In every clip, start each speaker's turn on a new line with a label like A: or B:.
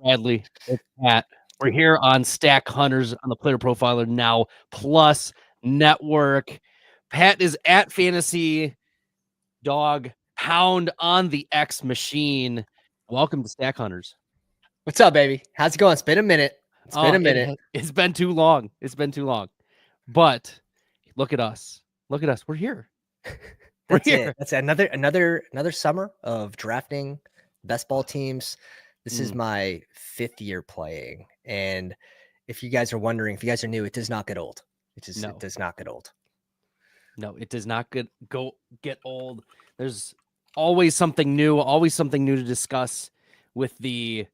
A: Bradley. It's Pat. We're here on StackHunters on the Player Profiler Now Plus Network. Pat is at Fantasy Dog Pound on the X Machine. Welcome to StackHunters.
B: What's up, baby? How's it going? It's been a minute. It's been a minute.
A: It's been too long. It's been too long. But look at us. Look at us. We're here.
B: That's it. That's another summer of drafting best ball teams. This is my 5th year playing, and if you guys are wondering, if you guys are new, it does not get old. It does not get old.
A: No, it does not get old. There's always something new to discuss with the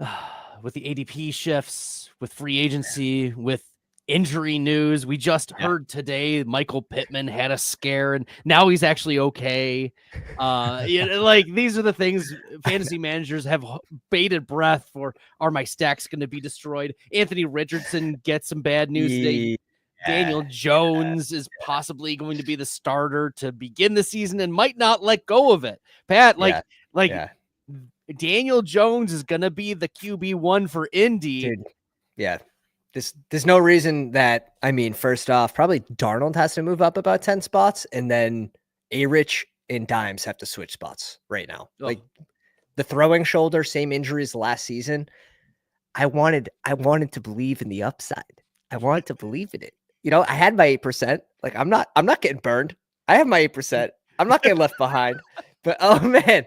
A: ADP shifts, with free agency, with injury news. We just heard today Michael Pittman had a scare and now he's actually okay. Like these are the things fantasy managers have bated breath for. Are my stacks going to be destroyed? Anthony Richardson gets some bad news today. Daniel Jones is possibly going to be the starter to begin the season and might not let go of it. Pat, Daniel Jones is going to be the QB1 for Indy.
B: Dude, yeah. There's no reason that, first off, probably Darnold has to move up about 10 spots, and then A-Rich and Dimes have to switch spots right now. Oh. Like the throwing shoulder, same injuries last season. I wanted to believe in the upside. I wanted to believe in it. I had my 8%. Like I'm not getting burned. I have my 8%. I'm not getting left behind. But oh man,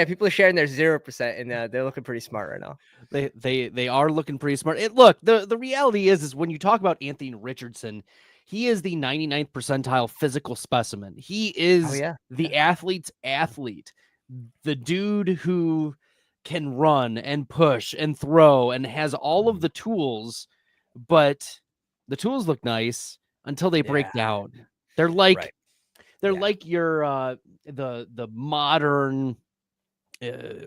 B: people are sharing their 0%, and they're looking pretty smart right now.
A: They are looking pretty smart. Look, the reality is when you talk about Anthony Richardson, he is the 99th percentile physical specimen. He is the athlete's athlete, the dude who can run and push and throw and has all of the tools, but the tools look nice until they break down. They're like like your the modern I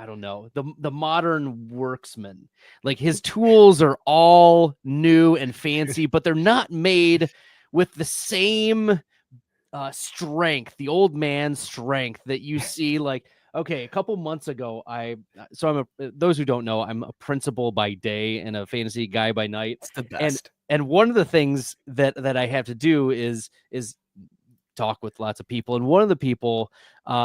A: don't know, the modern worksman. Like his tools are all new and fancy, but they're not made with the same strength, the old man strength that you see. Like, okay, a couple months ago, those who don't know, I'm a principal by day and a fantasy guy by night.
B: It's the best.
A: And one of the things that I have to do is talk with lots of people. And one of the people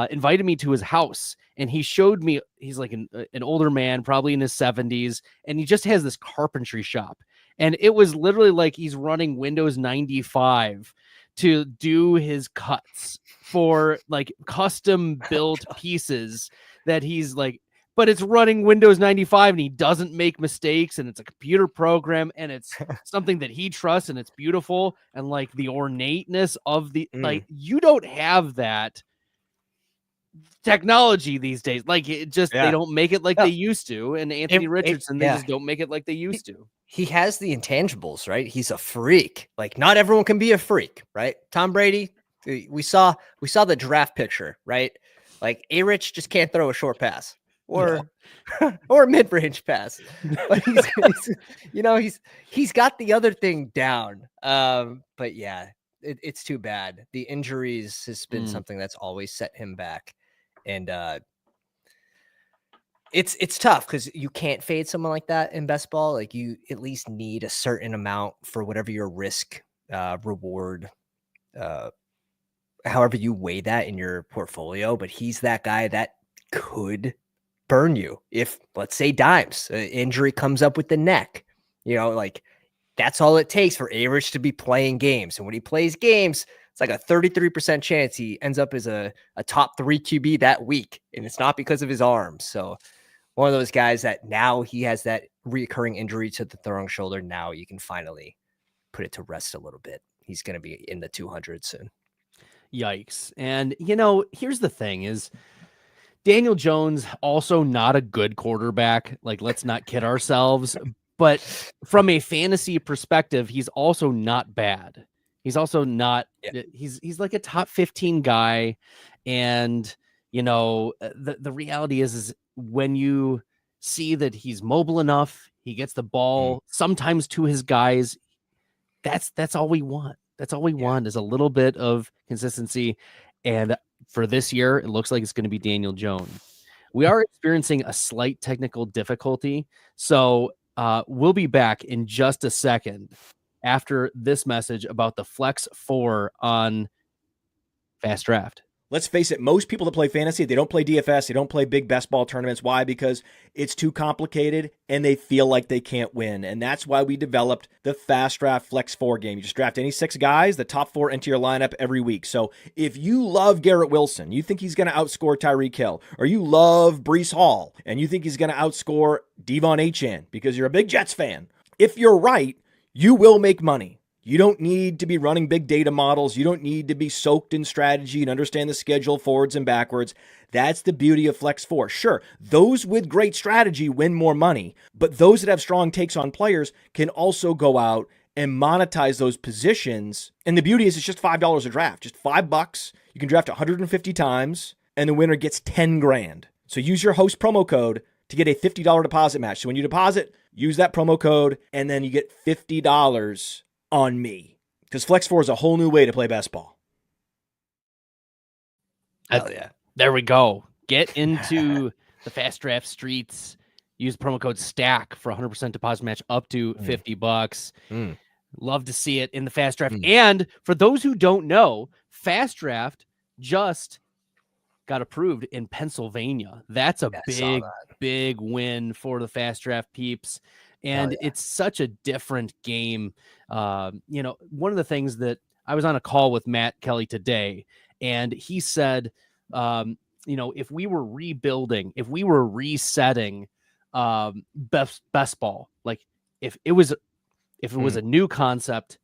A: invited me to his house, and he showed me, he's like an older man, probably in his 70s. And he just has this carpentry shop. And it was literally like he's running Windows 95 to do his cuts for like custom built pieces that he's like, but it's running Windows 95 and he doesn't make mistakes, and it's a computer program, and it's something that he trusts, and it's beautiful. And like the ornateness of the, like, you don't have that technology these days. Like it just, they don't make it like they used to. And Anthony Richardson, they just don't make it like they used to.
B: He has the intangibles, right? He's a freak. Like not everyone can be a freak, right? Tom Brady, we saw the draft picture, right? Like A-Rich just can't throw a short pass. Or or a mid-range pass, but he's got the other thing down. But yeah, it's too bad. The injuries has been something that's always set him back, and it's tough because you can't fade someone like that in best ball. Like you at least need a certain amount for whatever your risk reward, however you weigh that in your portfolio. But he's that guy that could burn you if, let's say, Dimes injury comes up with the neck. Like that's all it takes for A-Rich to be playing games. And when he plays games, it's like a 33% chance he ends up as a top 3 QB that week. And it's not because of his arms. So one of those guys that now he has that recurring injury to the throwing shoulder. Now you can finally put it to rest a little bit. He's going to be in the 200s soon.
A: Yikes. And here's the thing is, Daniel Jones, also not a good quarterback. Like, let's not kid ourselves. But from a fantasy perspective, he's also not bad. He's also not, he's like a top 15 guy. And, the reality is when you see that he's mobile enough, he gets the ball sometimes to his guys. That's all we want. That's all we want is a little bit of consistency. And for this year, it looks like it's going to be Daniel Jones. We are experiencing a slight technical difficulty. So we'll be back in just a second after this message about the Flex 4 on Fast Draft.
C: Let's face it, most people that play fantasy, they don't play DFS, they don't play big best ball tournaments. Why? Because it's too complicated and they feel like they can't win. And that's why we developed the Fast Draft Flex 4 game. You just draft any 6 guys, the top 4 enter your lineup every week. So if you love Garrett Wilson, you think he's going to outscore Tyreek Hill, or you love Breece Hall and you think he's going to outscore Devon Achane because you're a big Jets fan, if you're right, you will make money. You don't need to be running big data models. You don't need to be soaked in strategy and understand the schedule forwards and backwards. That's the beauty of Flex 4. Sure, those with great strategy win more money, but those that have strong takes on players can also go out and monetize those positions. And the beauty is it's just $5 a draft, just $5. You can draft 150 times and the winner gets 10 grand. So use your host promo code to get a $50 deposit match. So when you deposit, use that promo code and then you get $50 on me, because Flex 4 is a whole new way to play best ball.
B: Hell yeah.
A: There we go. Get into the Fast Draft streets. Use promo code STACK for 100% deposit match up to $50. Love to see it in the Fast Draft. And for those who don't know, Fast Draft just got approved in Pennsylvania. That's a big win for the Fast Draft peeps. And it's such a different game. You know, one of the things that I was on a call with Matt Kelly today, and he said, you know, if we were rebuilding, if we were resetting best ball, like if it was a new concept,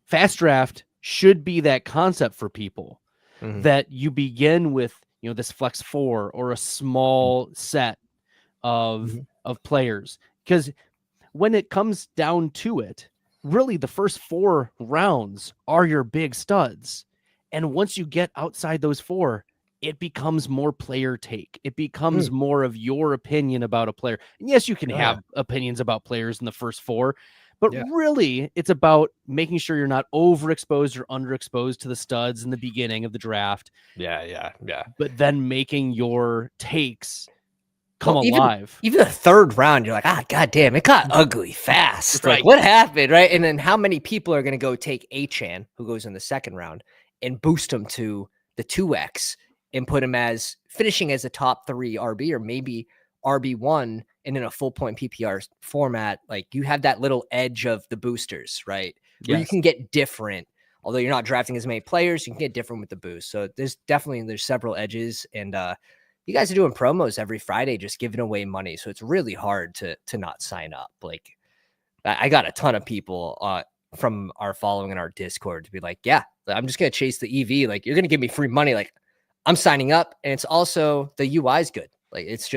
A: Fast Draft should be that concept for people, that you begin with, you know, this Flex 4 or a small set of players. Because when it comes down to it, really the first 4 rounds are your big studs. And once you get outside those 4, it becomes more player take. It becomes more of your opinion about a player. And yes, you can have opinions about players in the first 4, but really it's about making sure you're not overexposed or underexposed to the studs in the beginning of the draft.
B: Yeah.
A: But then making your takes come alive.
B: Even the 3rd round, you're like, god damn, it got ugly fast.
A: Right.
B: Like, what happened, right? And then how many people are going to go take Achane, who goes in the 2nd round, and boost him to the 2x and put him as finishing as a top 3 RB or maybe RB1 and in a full point PPR format? Like, you have that little edge of the boosters, right? Where you can get different. Although you're not drafting as many players, you can get different with the boost. So there's several edges, and you guys are doing promos every Friday, just giving away money. So it's really hard to not sign up. Like, I got a ton of people from our following in our Discord to be like, yeah, I'm just going to chase the EV. Like, you're going to give me free money. Like, I'm signing up. And it's also, the UI is good. Like, it's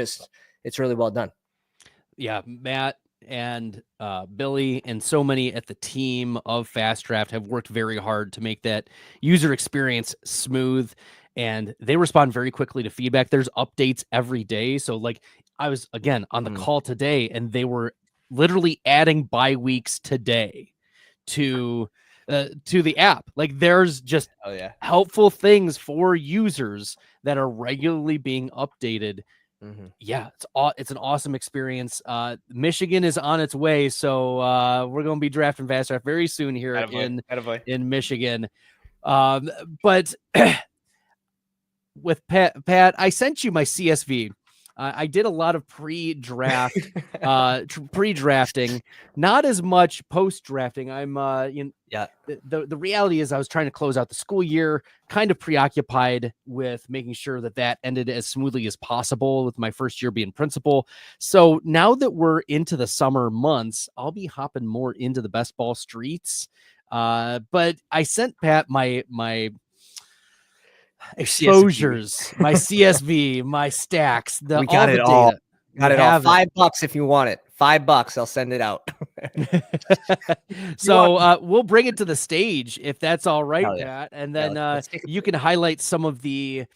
B: really well done.
A: Yeah. Matt and Billy and so many at the team of Fast Draft have worked very hard to make that user experience smooth. And they respond very quickly to feedback. There's updates every day. So like, I was again on the call today and they were literally adding bye weeks today to the app. Like, there's just helpful things for users that are regularly being updated. Yeah, it's an awesome experience. Michigan is on its way. So we're going to be drafting Fast Draft very soon here in Michigan. But with Pat, I sent you my CSV. I did a lot of pre-draft, pre-drafting, not as much post-drafting. I'm, the reality is I was trying to close out the school year, kind of preoccupied with making sure that ended as smoothly as possible with my first year being principal. So now that we're into the summer months, I'll be hopping more into the best ball streets. But I sent Pat my exposures, my CSV, my stacks,
B: we got it all. Got it all. $5 if you want it. $5, I'll send it out.
A: So we'll bring it to the stage if that's all right, Pat. And then you can highlight some of the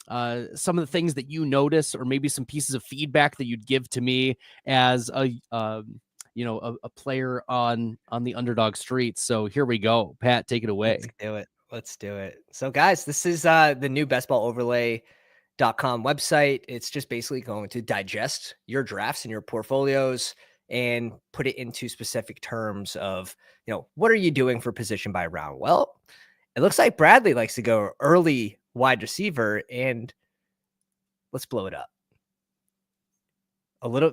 A: things that you notice, or maybe some pieces of feedback that you'd give to me as a player on the underdog streets. So here we go. Pat, take it away.
B: Let's do it. So guys, this is the new best ball overlay website. It's just basically going to digest your drafts and your portfolios and put it into specific terms of, what are you doing for position by round? Well, it looks like Bradley likes to go early wide receiver, and let's blow it up.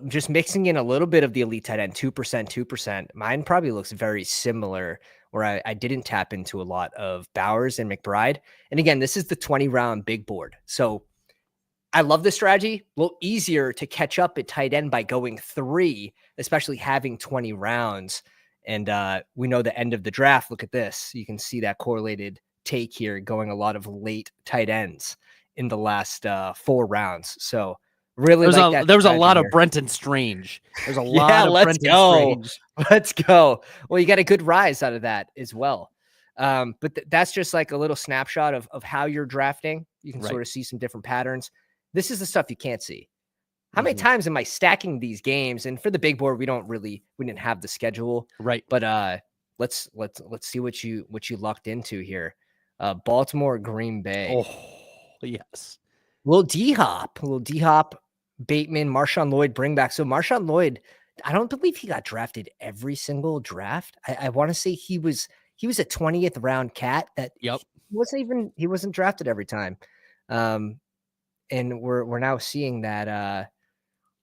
B: Just mixing in a little bit of the elite tight end, 2%, 2%. Mine probably looks very similar, where I didn't tap into a lot of Bowers and McBride. And again, this is the 20 round big board. So I love this strategy. A little easier to catch up at tight end by going 3, especially having 20 rounds. And we know the end of the draft. Look at this. You can see that correlated take here, going a lot of late tight ends in the last 4 rounds. So really,
A: there was a lot of Brenton Strange. There's a lot of Brenton Strange.
B: Let's go. Well, you got a good rise out of that as well. But that's just like a little snapshot of how you're drafting. You can sort of see some different patterns. This is the stuff you can't see. How many times am I stacking these games? And for the big board, we didn't have the schedule.
A: Right.
B: But let's see what you lucked into here. Baltimore, Green Bay.
A: Oh, yes.
B: Little D-Hop, Bateman, Marshawn Lloyd, bring back. So Marshawn Lloyd, I don't believe he got drafted every single draft. I want to say he was a 20th round cat that he wasn't drafted every time. And we're now seeing that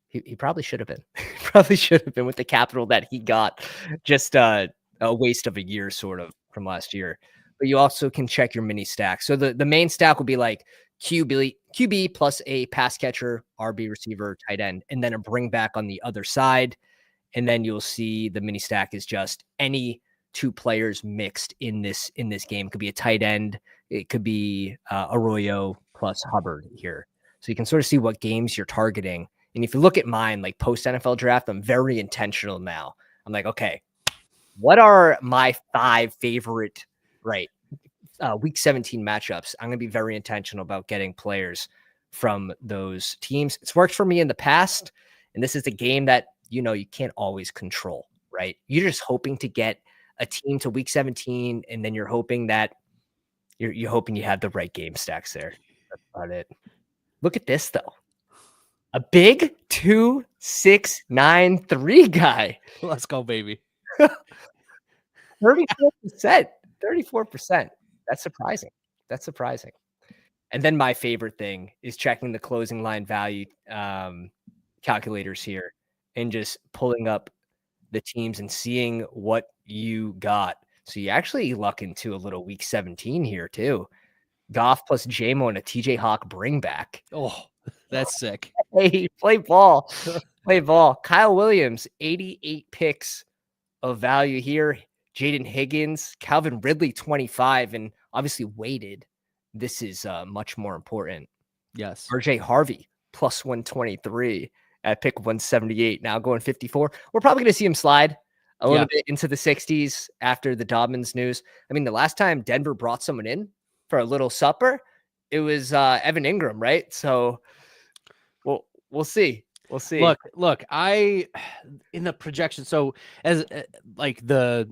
B: he probably should have been with the capital that he got. Just a waste of a year sort of from last year. But you also can check your mini stack. So the main stack will be like QB plus a pass catcher, RB receiver, tight end, and then a bring back on the other side. And then you'll see the mini stack is just any 2 players mixed in this game. It could be a tight end. It could be Arroyo plus Hubbard here. So you can sort of see what games you're targeting. And if you look at mine, like post NFL draft, I'm very intentional now. I'm like, okay, what are my 5 favorite, week 17 matchups? I'm going to be very intentional about getting players from those teams. It's worked for me in the past. And this is a game that, you can't always control, right? You're just hoping to get a team to week 17. And then you're hoping that you're hoping you have the right game stacks there. That's about it. Look at this though. A big 2, 6, 9, 3 guy.
A: Let's go, baby.
B: 34%. 34%. That's surprising. And then my favorite thing is checking the closing line value calculators here and just pulling up the teams and seeing what you got. So you actually luck into a little week 17 here too. Goff plus J-Mo and a TJ Hawk bring back.
A: Oh, that's sick.
B: Hey, play ball. Kyle Williams, 88 picks of value here. Jaden Higgins, Calvin Ridley, 25, and obviously weighted. This is much more important.
A: Yes.
B: RJ Harvey, plus 123 at pick 178, now going 54. We're probably going to see him slide a little bit into the 60s after the Dobbins news. I mean, the last time Denver brought someone in for a little supper, it was Evan Ingram, right? So we'll see.
A: Look, in the projection. So as like the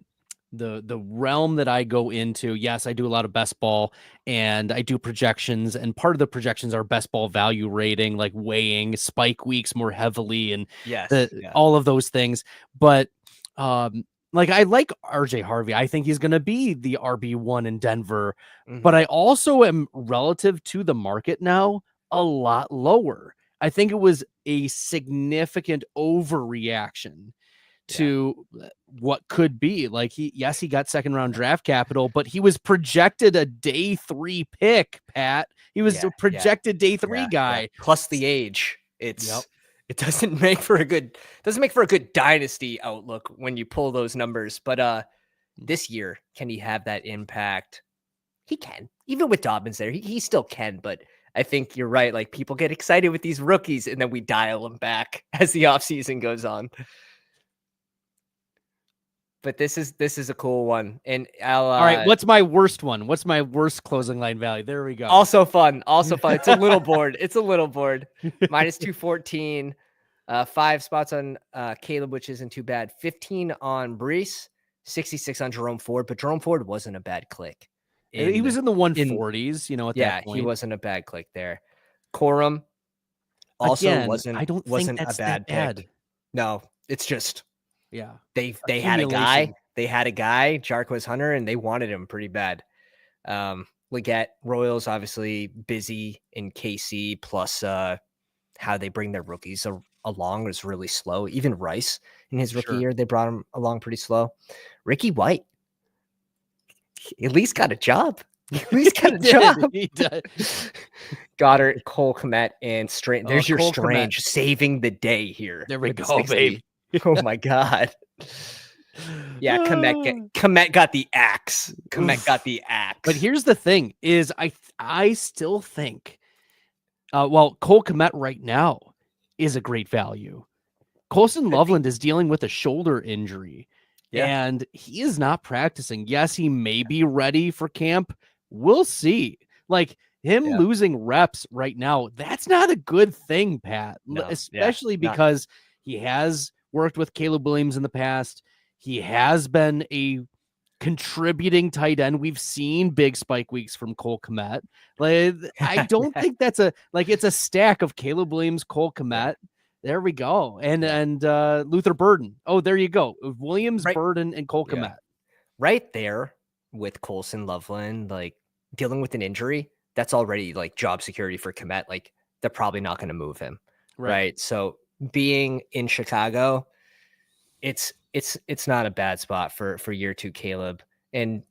A: realm that I go into, yes, I do a lot of best ball and I do projections, and part of the projections are best ball value rating, like weighing spike weeks more heavily and all of those things. But like I like RJ Harvey. I think he's going to be the RB1 in Denver, but I also am, relative to the market now, a lot lower. I think it was a significant overreaction to what could be. Like he got 2nd round draft capital, but he was projected a day 3 pick, Pat. He was a projected day 3 guy.
B: Plus the age. It doesn't make for a good dynasty outlook when you pull those numbers. But this year, can he have that impact? He can. Even with Dobbins there, he still can, but I think you're right. Like, people get excited with these rookies and then we dial them back as the offseason goes on. But this is a cool one. And all
A: right, what's my worst one? What's my worst closing line value? There we go.
B: Also fun. It's a little board. Minus 214. 5 spots on Caleb, which isn't too bad. 15 on Brees, 66 on Jerome Ford, but Jerome Ford wasn't a bad click.
A: He was in the 140s, at that point.
B: He wasn't a bad click there. Corum also
A: Again,
B: wasn't
A: I don't think
B: wasn't
A: that's
B: a bad
A: that bad.
B: pick. No, it's just
A: Yeah.
B: they had a
A: Accumulation.
B: guy, Jarquez Hunter, and they wanted him pretty bad. Leggett, Royals obviously busy in KC, plus how they bring their rookies along is really slow. Even Rice in his rookie year, they brought him along pretty slow. Ricky White at least got a job. At least got a job.
A: He did.
B: Goddard, Cole Kmet, and Strange. There's your
A: Cole
B: Strange
A: Kmet.
B: saving the day here.
A: There we
B: with the
A: go,
B: 60.
A: baby.
B: Oh my God. Yeah, Kmet got the axe. Kmet got the axe.
A: But here's the thing: is I still think, Cole Kmet right now is a great value. Colson Loveland is dealing with a shoulder injury, and he is not practicing. Yes, he may be ready for camp. We'll see. Like him losing reps right now, that's not a good thing, Pat. Especially because he has worked with Caleb Williams in the past. He has been a contributing tight end. We've seen big spike weeks from Cole Kmet. Like, I don't think that's it's a stack of Caleb Williams, Cole Kmet. There we go. And Luther Burden. Oh, there you go. Williams, Burden, and Cole Kmet.
B: Right there with Colson Loveland, like dealing with an injury, that's already like job security for Kmet. Like they're probably not going to move him. Right. So being in Chicago, it's not a bad spot for year 2 Caleb. And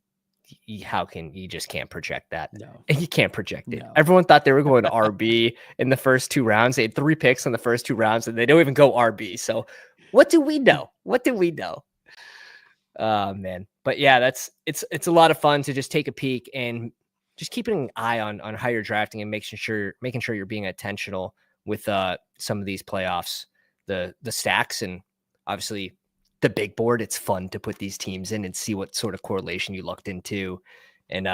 B: you just can't project that. No, you can't project it. No. Everyone thought they were going to RB in the first 2 rounds. They had 3 picks in the first 2 rounds, and they don't even go RB. So what do we know? Man. But yeah, it's a lot of fun to just take a peek and just keeping an eye on how you're drafting and making sure you're being attentional with some of these playoffs, the stacks, and obviously the big board. It's fun to put these teams in and see what sort of correlation you looked into. And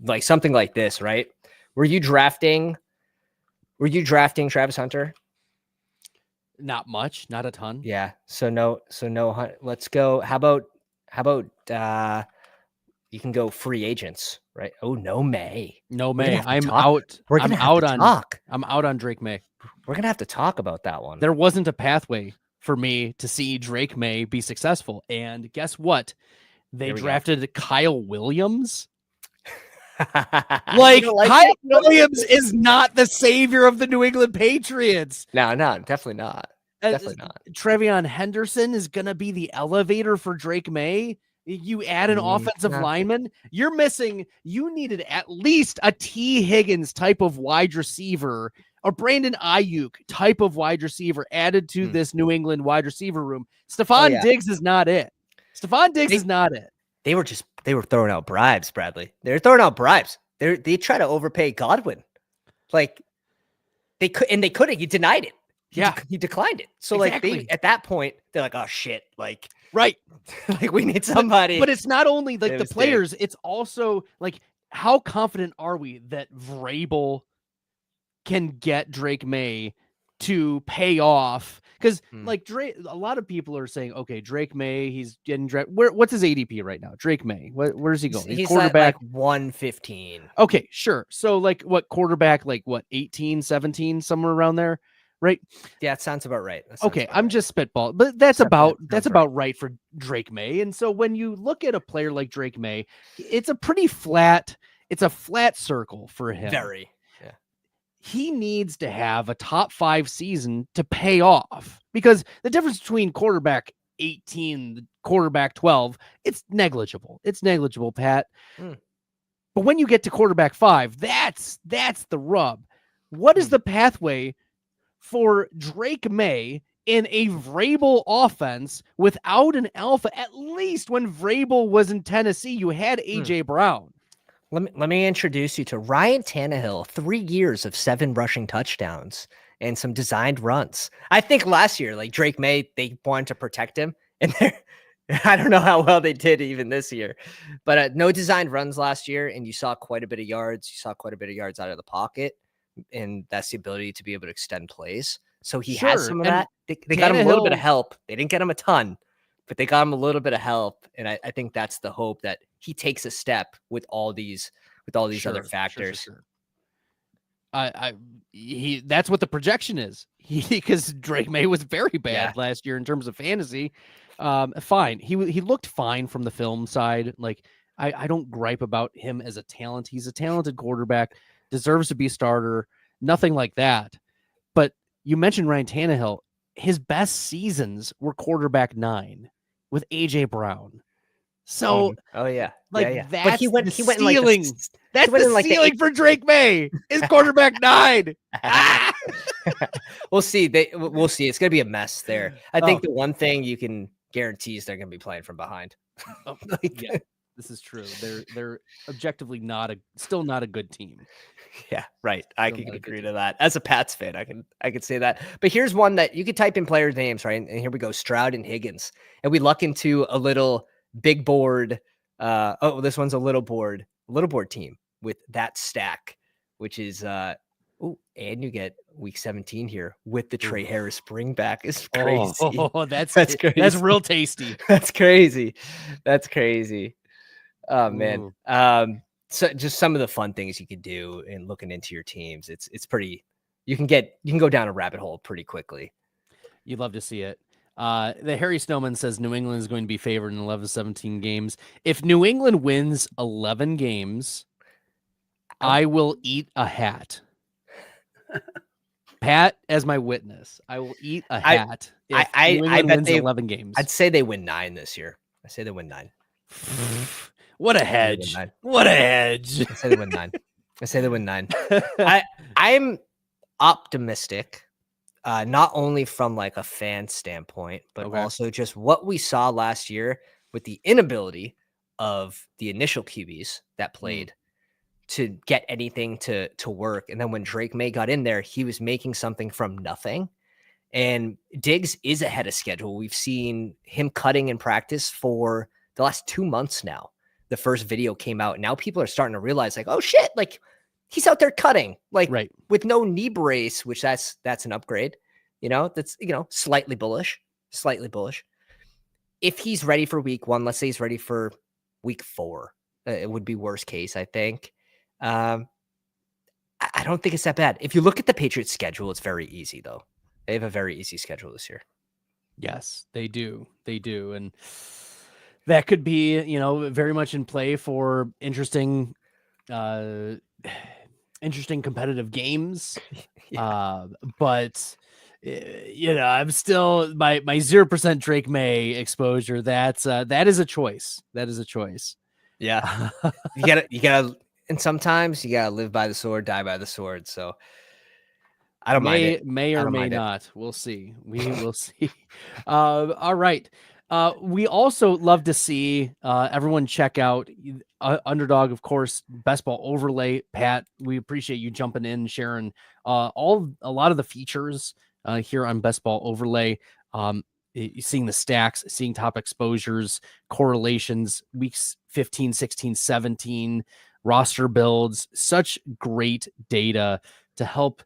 B: like something like this, right? Were you drafting Travis Hunter?
A: Not much, not a ton.
B: Yeah. So no, let's go. How about you can go free agents, right? Oh, no May.
A: I'm out. I'm out on Drake May.
B: We're going to have to talk about that one.
A: There wasn't a pathway for me to see Drake May be successful. And guess what? They drafted Kyle Williams. Kyle Williams is not the savior of the New England Patriots.
B: No, definitely not. Definitely not.
A: Trevion Henderson is going to be the elevator for Drake May. You add an offensive lineman, you needed at least a T. Higgins type of wide receiver, or Brandon Ayuk type of wide receiver added to this New England wide receiver room. Stephon Diggs is not it. They were throwing out bribes, Bradley. They're throwing out bribes. They try to overpay Godwin. Like they couldn't. You denied it. He declined it. So exactly. At that point, they're like, oh shit. Like, right.
B: Like we need somebody.
A: But it's not only like the players, it's also like, how confident are we that Vrabel can get Drake May to pay off? Because like Drake, a lot of people are saying, okay, Drake May, he's getting what's his ADP right now? Drake May, where's he going?
B: He's quarterback like 115.
A: Okay, sure. So like what quarterback, like what 18, 17, somewhere around there, right?
B: Yeah, it sounds about right.
A: Okay, I'm just spitballing, but that's about right for Drake May. And so when you look at a player like Drake May, it's a flat circle for him.
B: Very.
A: He needs to have a top 5 season to pay off, because the difference between quarterback 18, quarterback 12, it's negligible. Pat. But when you get to quarterback 5, that's the rub. What is the pathway for Drake May in a Vrabel offense without an alpha? At least when Vrabel was in Tennessee, you had AJ Brown.
B: Let me introduce you to Ryan Tannehill. 3 years of 7 rushing touchdowns and some designed runs. I think last year, like Drake May, they wanted to protect him, and I don't know how well they did even this year, but no designed runs last year, and you saw quite a bit of yards. You saw quite a bit of yards out of the pocket, and that's the ability to be able to extend plays. So he has some of that. They got him a little bit of help. They didn't get him a ton, but they got him a little bit of help, and I think that's the hope, that he takes a step with all these other factors.
A: That's what the projection is. Because Drake May was very bad
B: Yeah.
A: last year in terms of fantasy. Fine. He looked fine from the film side. Like I don't gripe about him as a talent. He's a talented quarterback, deserves to be a starter, nothing like that. But you mentioned Ryan Tannehill. His best seasons were quarterback 9 with AJ Brown. So
B: oh yeah,
A: like
B: yeah.
A: that's
B: But he went
A: the
B: in like
A: ceiling. That's
B: went
A: the
B: in like the
A: ceiling for Drake May. Is quarterback 9. Ah!
B: We'll see. We'll see. It's gonna be a mess there. I think
A: Oh.
B: the one thing you can guarantee is they're gonna be playing from behind.
A: Oh, yeah, this is true. They're objectively still not a good team.
B: Yeah, right. I
A: Still
B: can
A: not a
B: agree
A: good
B: to
A: team.
B: that. As a Pats fan, I can say that. But here's one that you could type in players' names, right? And here we go: Stroud and Higgins. And we luck into a little big board. This one's a little board team with that stack, which is and you get week 17 here with the Trey Harris bring back. Is crazy.
A: Oh, that's
B: crazy.
A: That's real tasty.
B: That's crazy. That's crazy. Oh man.
A: Ooh.
B: So just some of the fun things you could do in looking into your teams. It's pretty, you can go down a rabbit hole pretty quickly.
A: You'd love to see it. The Harry Snowman says New England is going to be favored in 11-17 games. If New England wins 11 games, I will eat a hat. Pat as my witness. I will eat a hat if New England wins 11 games.
B: I'd say they win 9 this year. I say they win 9.
A: What a hedge. What a hedge.
B: I say they win 9. I say they win 9. I'm optimistic, not only from like a fan standpoint, but also just what we saw last year with the inability of the initial QBs that played to get anything to work. And then when Drake May got in there, he was making something from nothing. And Diggs is ahead of schedule. We've seen him cutting in practice for the last 2 months now. The first video came out. Now people are starting to realize like, oh shit, like he's out there cutting like with no knee brace, which that's an upgrade, that's, slightly bullish. If he's ready for week 1, let's say he's ready for week 4, it would be worst case. I think, I don't think it's that bad. If you look at the Patriots schedule, it's very easy though. They have a very easy schedule this year.
A: Yes, they do. And that could be, very much in play for interesting competitive games. But I'm still my 0% Drake May exposure. That is a choice.
B: Yeah. you gotta, and sometimes you gotta live by the sword, die by the sword. So I don't mind it.
A: May or may not. We'll see. We will see. All right. We also love to see everyone check out Underdog, of course, Best Ball Overlay. Pat, we appreciate you jumping in, sharing a lot of the features here on Best Ball Overlay. Seeing the stacks, seeing top exposures, correlations, weeks 15, 16, 17, roster builds, such great data to help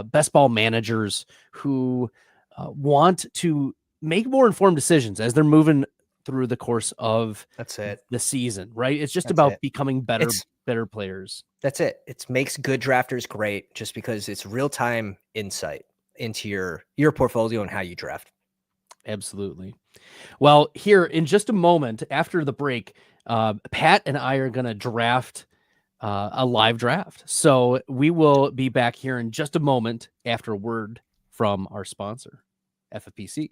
A: best ball managers who want to make more informed decisions as they're moving through the course of the season, right? It's just about becoming better players.
B: That's it. It makes good drafters great just because it's real-time insight into your portfolio and how you draft.
A: Absolutely. Well, here in just a moment after the break, Pat and I are going to draft a live draft. So we will be back here in just a moment after a word from our sponsor, FFPC.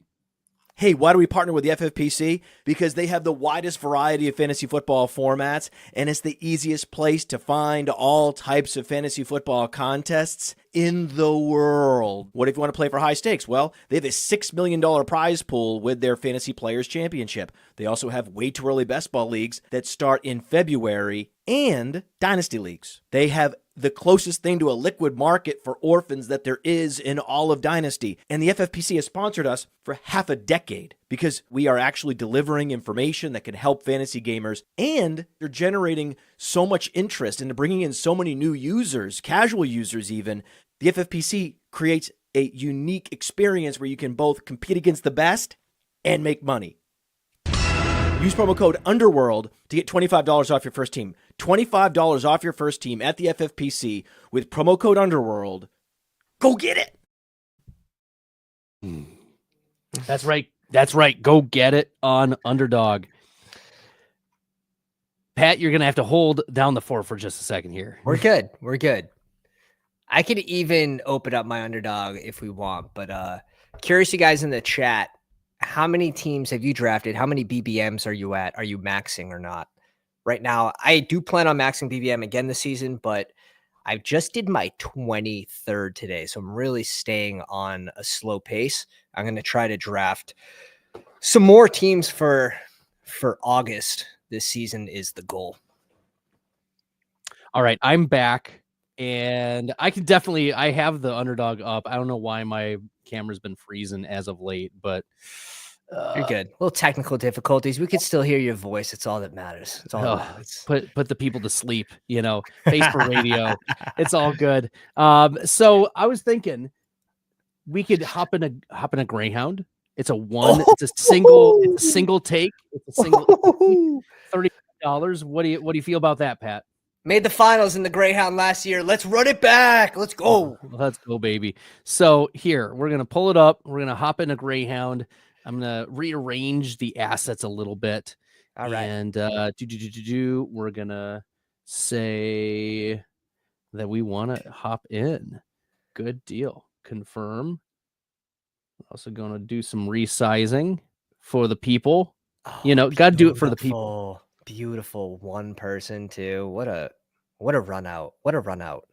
C: Hey, why do we partner with the FFPC? Because they have the widest variety of fantasy football formats, and it's the easiest place to find all types of fantasy football contests in the world. What if you want to play for high stakes? Well, they have a $6 million prize pool with their Fantasy Players Championship. They also have way too early best ball leagues that start in February and dynasty leagues. They have the closest thing to a liquid market for orphans that there is in all of Dynasty. And the FFPC has sponsored us for half a decade because we are actually delivering information that can help fantasy gamers, and they're generating so much interest and bringing in so many new users, casual users even. The FFPC creates a unique experience where you can both compete against the best and make money. Use promo code UNDERWORLD to get $25 off your first team. $25 off your first team at the FFPC with promo code Underworld. Go get it.
A: That's right. That's right. Go get it on Underdog. Pat, you're going to have to hold down the fort for just a second here.
B: We're good. We're good. I could even open up my Underdog if we want, but curious you guys in the chat, how many teams have you drafted? How many BBMs are you at? Are you maxing or not? Right now, I do plan on maxing BBM again this season, but I just did my 23rd today, so I'm really staying on a slow pace. I'm going to try to draft some more teams for August. This season is the goal.
A: All right, I'm back, and I have the Underdog up. I don't know why my camera's been freezing as of late, but
B: you're good. A little technical difficulties. We could still hear your voice. It's all that matters. It's all that matters.
A: Put the people to sleep, face for radio. It's all good. So I was thinking we could hop in a Greyhound. It's a single take. It's a single $30. What do you feel about that, Pat?
B: Made the finals in the Greyhound last year. Let's run it back. Let's go.
A: Let's go, baby. So here, we're going to pull it up. We're going to hop in a Greyhound. I'm going to rearrange the assets a little bit.
B: All right.
A: And we're going to say that we want to hop in. Good deal. Confirm. We're also going to do some resizing for the people. Got to do it for the people.
B: Beautiful one person too. What a run out. What a run out.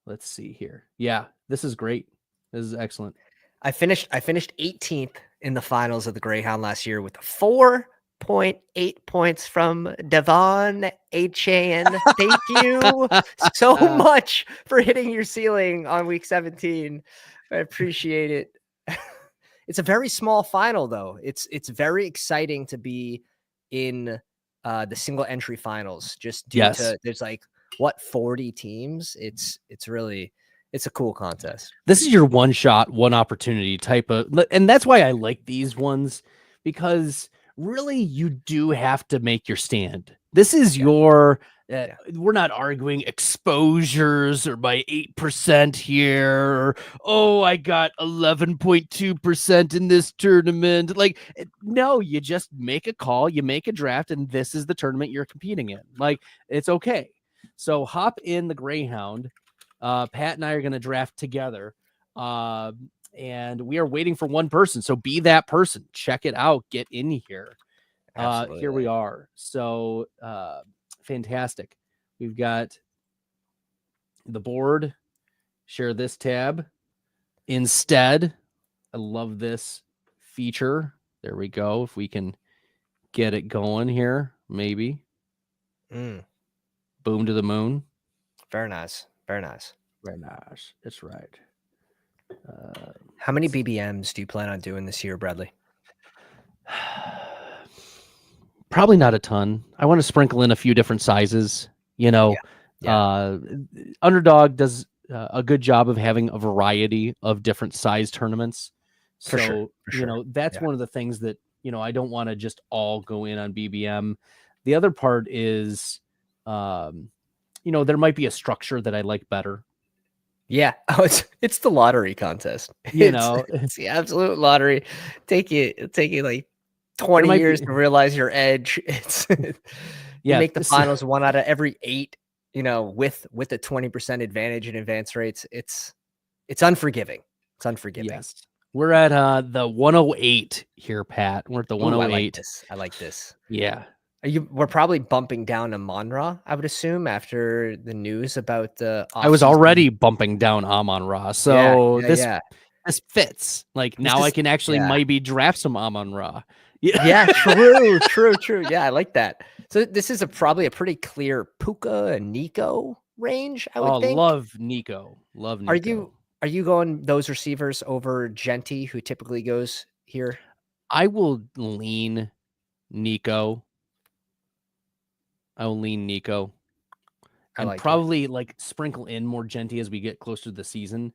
A: Let's see here. Yeah, this is great. This is excellent.
B: I finished 18th in the finals of the Greyhound last year with 4.8 points from Devon Achane. Thank you so much for hitting your ceiling on week 17. I appreciate it. It's a very small final though. It's very exciting to be in the single entry finals, just due to there's 40 teams. It's a cool contest.
A: This is your one shot, one opportunity type of, and that's why I like these ones, because really you do have to make your stand. This is your we're not arguing exposures or by 8% here, or I got 11.2% in this tournament. No, you just make a call, you make a draft, and this is the tournament you're competing in. It's okay. So hop in the Greyhound. Pat and I are going to draft together, and we are waiting for one person. So be that person. Check it out. Get in here. Here we are. So fantastic. We've got the board. Share this tab instead. I love this feature. There we go. If we can get it going here, maybe. Boom to the moon.
B: Very nice. Very nice.
A: Very nice. That's right.
B: How many BBMs do you plan on doing this year, Bradley?
A: Probably not a ton. I want to sprinkle in a few different sizes. Underdog does a good job of having a variety of different size tournaments.
B: For sure.
A: That's one of the things that, I don't want to just all go in on BBM. The other part is, there might be a structure that I like better.
B: Yeah. Oh, it's the lottery contest. It's the absolute lottery. Take you 20 years to realize your edge. It's you make the finals 1 out of every 8, with a 20% advantage in advance rates. It's unforgiving. It's unforgiving.
A: Yes. We're at the 108 here, Pat. We're at the 108.
B: I like this.
A: Yeah.
B: We're probably bumping down to Amon-Ra, I would assume, after the news about the
A: I was already bumping down Amon-Ra. So this fits. I can actually maybe draft some Amon-Ra.
B: Yeah, true. Yeah, I like that. So this is probably a pretty clear Puka and Nico range, I would think.
A: Love Nico.
B: Are you going those receivers over Genty, who typically goes here?
A: I will lean Nico. And probably sprinkle in more Genty as we get closer to the season.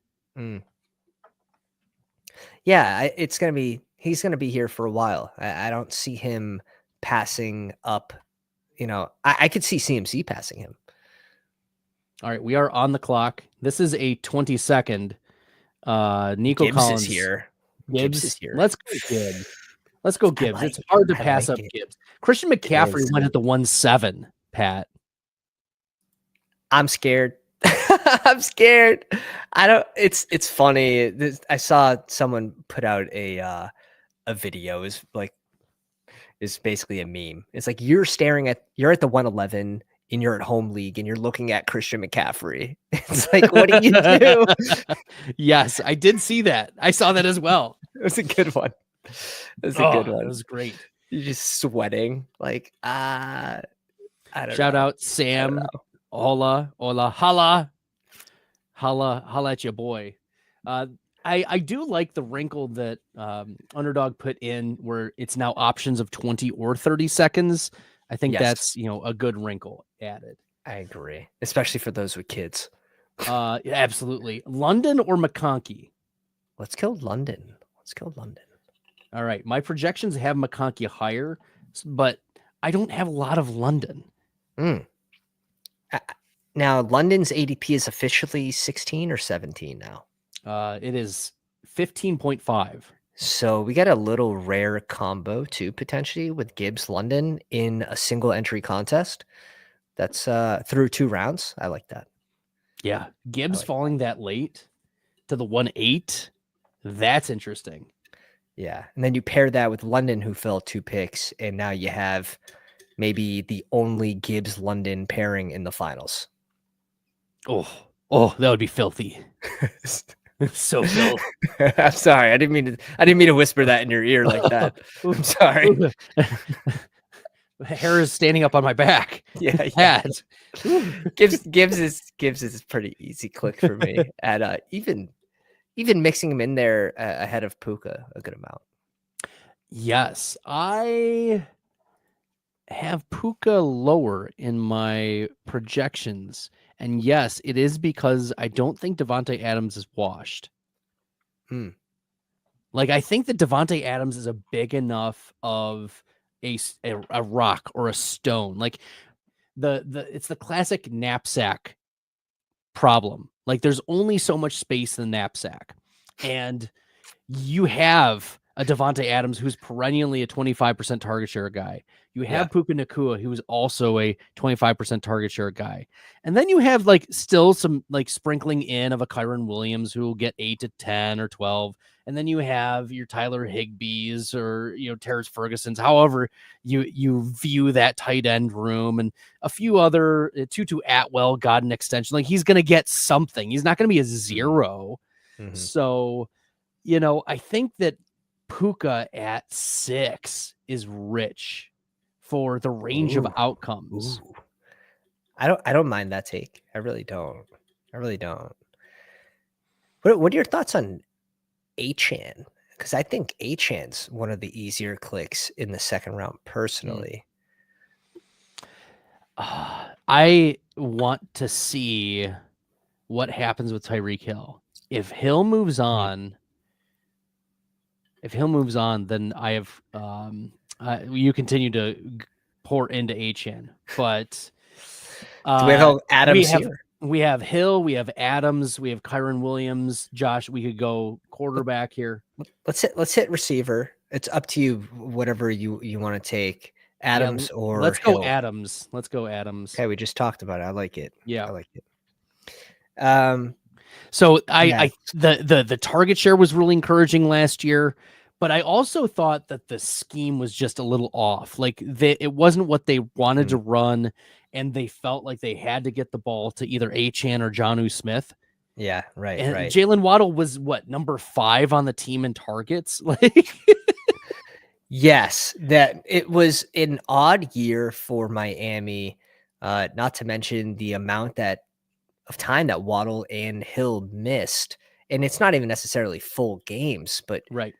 B: Yeah, he's going to be here for a while. I don't see him passing up, I could see CMC passing him.
A: All right, we are on the clock. This is a 20-second. Nico
B: Gibbs
A: Collins
B: is here.
A: Gibbs
B: is here.
A: Let's go Gibbs. Let's go Gibbs. It's hard to pass up Gibbs. Christian McCaffrey went at the 1-7, Pat.
B: I'm scared. I'm scared. It's funny. I saw someone put out a video. Is basically a meme. It's like you're at the 111 in your at home league and you're looking at Christian McCaffrey. It's like, what do you do?
A: Yes, I did see that. I saw that as well.
B: It was a good one. It was a good one.
A: It was great.
B: You're just sweating. Like, I don't know.
A: Shout out Sam. Hola, holla at your boy. I do like the wrinkle that Underdog put in where it's now options of 20 or 30 seconds. I think that's, a good wrinkle added.
B: I agree, especially for those with kids.
A: Absolutely. London or McConkey?
B: Let's go London.
A: All right. My projections have McConkey higher, but I don't have a lot of London.
B: Now, London's ADP is officially 16 or 17 now.
A: It is 15.5.
B: So we got a little rare combo too, potentially, with Gibbs London in a single entry contest. That's through 2 rounds. I like that.
A: Yeah. Gibbs falling that late to the 1-8. That's interesting.
B: Yeah. And then you pair that with London, who fell 2 picks, and now you have maybe the only Gibbs London pairing in the finals.
A: Oh, that would be filthy. So filthy.
B: I'm sorry. I didn't mean to whisper that in your ear like that. I'm sorry.
A: Hair is standing up on my back.
B: Yeah. Gibbs is pretty easy click for me. At even mixing him in there ahead of Puka a good amount.
A: Yes, I have Puka lower in my projections. And yes, it is because I don't think Devontae Adams is washed. Like, I think that Devontae Adams is a big enough of a rock or a stone. Like it's the classic knapsack problem. Like, there's only so much space in the knapsack, and you have a Devontae Adams who's perennially a 25% target share guy. You have Puka Nacua, who is also a 25% target share guy. And then you have still some sprinkling in of a Kyron Williams who will get 8 to 10 or 12. And then you have your Tyler Higbees or, Terrence Ferguson's, however you view that tight end room, and a few other Tutu Atwell got an extension. Like, he's going to get something. He's not going to be a 0. Mm-hmm. So, I think that Puka at 6 is rich for the range of outcomes.
B: Ooh. I don't mind that take. I really don't. What are your thoughts on Achane? Because I think Achane's one of the easier clicks in the second round, personally.
A: I want to see what happens with Tyreek Hill. If Hill moves on, then I have you continue to pour into Achane. But
B: do we have Adams here?
A: We have Hill, we have Adams, we have Kyron Williams. Josh, we could go quarterback here.
B: Let's hit receiver. It's up to you, whatever you want to take. Adams or
A: let's
B: Hill.
A: go Adams. Let's go Adams.
B: Okay, we just talked about it. I like it.
A: Yeah,
B: I like it.
A: So the target share was really encouraging last year, but I also thought that the scheme was just a little off. Like, it wasn't what they wanted to run, and they felt like they had to get the ball to either Achane or Jonnu Smith.
B: Yeah, right.
A: And
B: right.
A: Jalen Waddle was number 5 on the team in targets. Like,
B: yes, that it was an odd year for Miami. Not to mention the amount of time that Waddle and Hill missed, and it's not even necessarily full games, but
A: right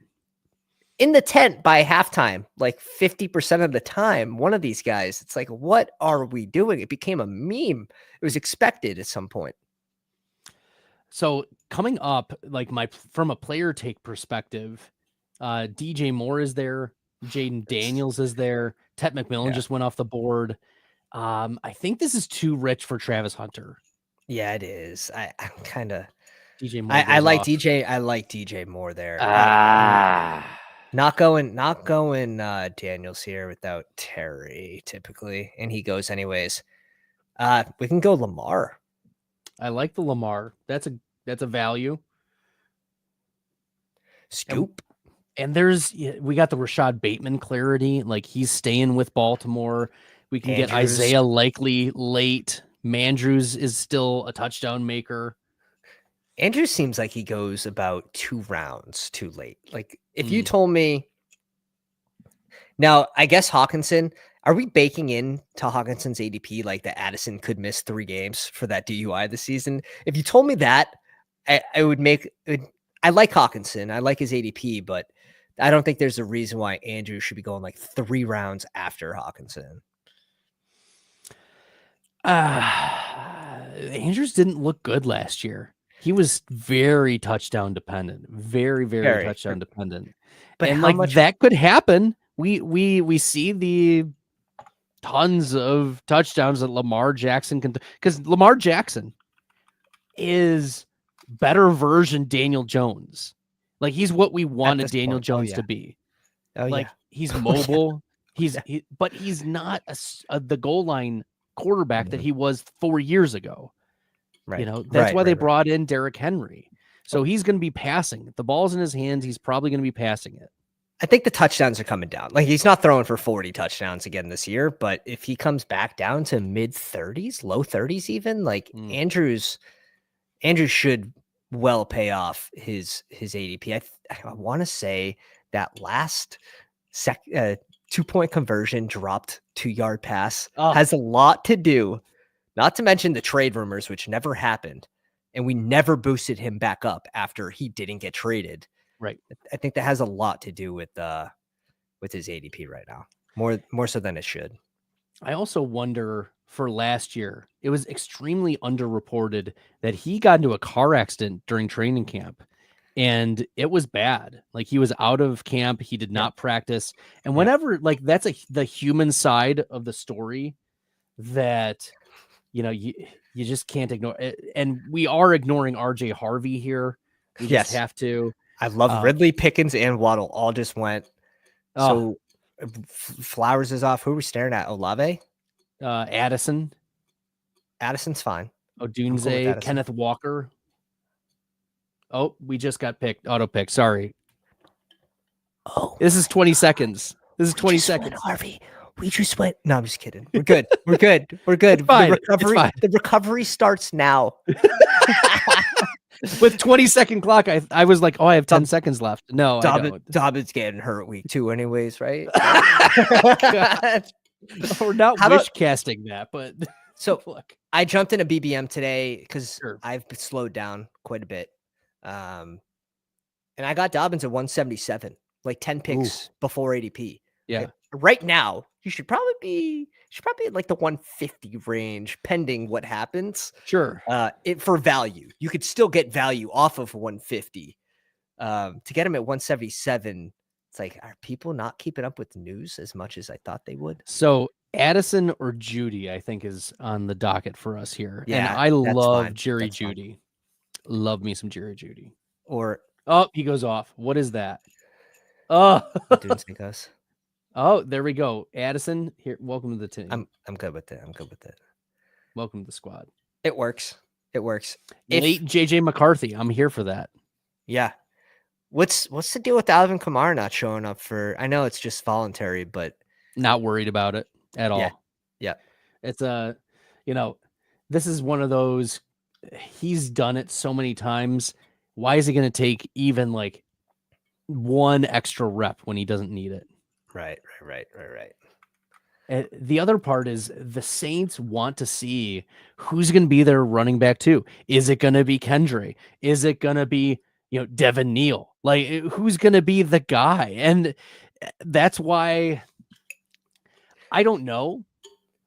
B: in the tent by halftime, like 50% of the time, one of these guys, it's like, what are we doing? It became a meme. It was expected at some point.
A: So coming up, from a player take perspective, DJ Moore is there. Jaden Daniels is there. Ted McMillan just went off the board. I think this is too rich for Travis Hunter.
B: Yeah, it is. I'm kind of.
A: DJ Moore
B: I
A: goes
B: like
A: off.
B: DJ. I like DJ more there.
A: Ah.
B: Not going Daniels here without Terry typically, and he goes anyways. We can go Lamar.
A: I like the Lamar. That's a value.
B: Scoop.
A: And we got the Rashad Bateman clarity. Like he's staying with Baltimore. We can get Isaiah likely late. Mandrews is still a touchdown maker.
B: Andrews seems like he goes about 2 rounds too late. Like if you told me now, I guess Hawkinson, are we baking in to Hawkinson's ADP like that Addison could miss 3 games for that DUI this season? If you told me that, I would make it. I like Hawkinson. I like his ADP, but I don't think there's a reason why Andrews should be going like 3 rounds after Hawkinson.
A: Andrews didn't look good last year. He was very touchdown dependent, very touchdown dependent.
B: But
A: and
B: how much
A: that could happen. We see the tons of touchdowns that Lamar Jackson can, because Lamar Jackson is better version Daniel Jones. Like he's what we wanted Daniel Jones to be. He's mobile. But he's not the goal line quarterback that he was 4 years ago.
B: Right.
A: You know, that's why they brought in Derrick Henry. So he's going to be passing. If the ball's in his hands, he's probably going to be passing it.
B: I think the touchdowns are coming down. Like he's not throwing for 40 touchdowns again this year, but if he comes back down to mid 30s, low 30s, even like Andrews should well pay off his ADP. I want to say that last 2-point conversion dropped 2-yard pass has a lot to do, not to mention the trade rumors, which never happened. And we never boosted him back up after he didn't get traded.
A: Right.
B: I think that has a lot to do with his ADP right now, more so than it should.
A: I also wonder for last year, it was extremely underreported that he got into a car accident during training camp, and it was bad. Like he was out of camp, he did not practice, and whenever like that's the human side of the story that you just can't ignore it. And we are ignoring RJ Harvey here. We just have to.
B: I love Ridley, Pickens, and Waddle all just went. So Flowers is off. Who are we staring at? Olave?
A: Addison.
B: Addison's fine.
A: Odunze, Kenneth Walker. Oh, we just got picked. Auto pick. Sorry.
B: Oh,
A: this is 20 seconds. This is 20 seconds.
B: Harvey. We just went. No, I'm just kidding. We're good. We're good. We're good. The recovery starts now.
A: With 20-second clock, I was like, I have 10 seconds left. No, I don't.
B: Dobbins getting hurt week 2 anyways, right?
A: We're not wish casting that, but
B: so look, I jumped in a BBM today because I've slowed down quite a bit. And I got Dobbins at 177, like 10 picks before ADP.
A: Yeah.
B: Right now, you should probably be at like the 150 range, pending what happens.
A: Sure.
B: For value, you could still get value off of 150. To get him at 177, it's like, are people not keeping up with the news as much as I thought they would?
A: So Addison or Judy, I think, is on the docket for us here.
B: Yeah,
A: and I love Jerry Judy. Love me some Jerry Judy.
B: Or
A: he goes off. What is that? Oh, there we go. Addison, here. Welcome to the team.
B: I'm good with it.
A: Welcome to the squad.
B: It works.
A: Late JJ McCarthy. I'm here for that.
B: Yeah. What's the deal with Alvin Kamara not showing up for? I know it's just voluntary, but
A: not worried about it at all.
B: Yeah.
A: It's this is one of those. He's done it so many times. Why is he going to take even like one extra rep when he doesn't need it?
B: Right.
A: And the other part is the Saints want to see who's going to be their running back too. Is it going to be Kendra? Is it going to be, Devin Neal? Like who's going to be the guy? And that's why I don't know.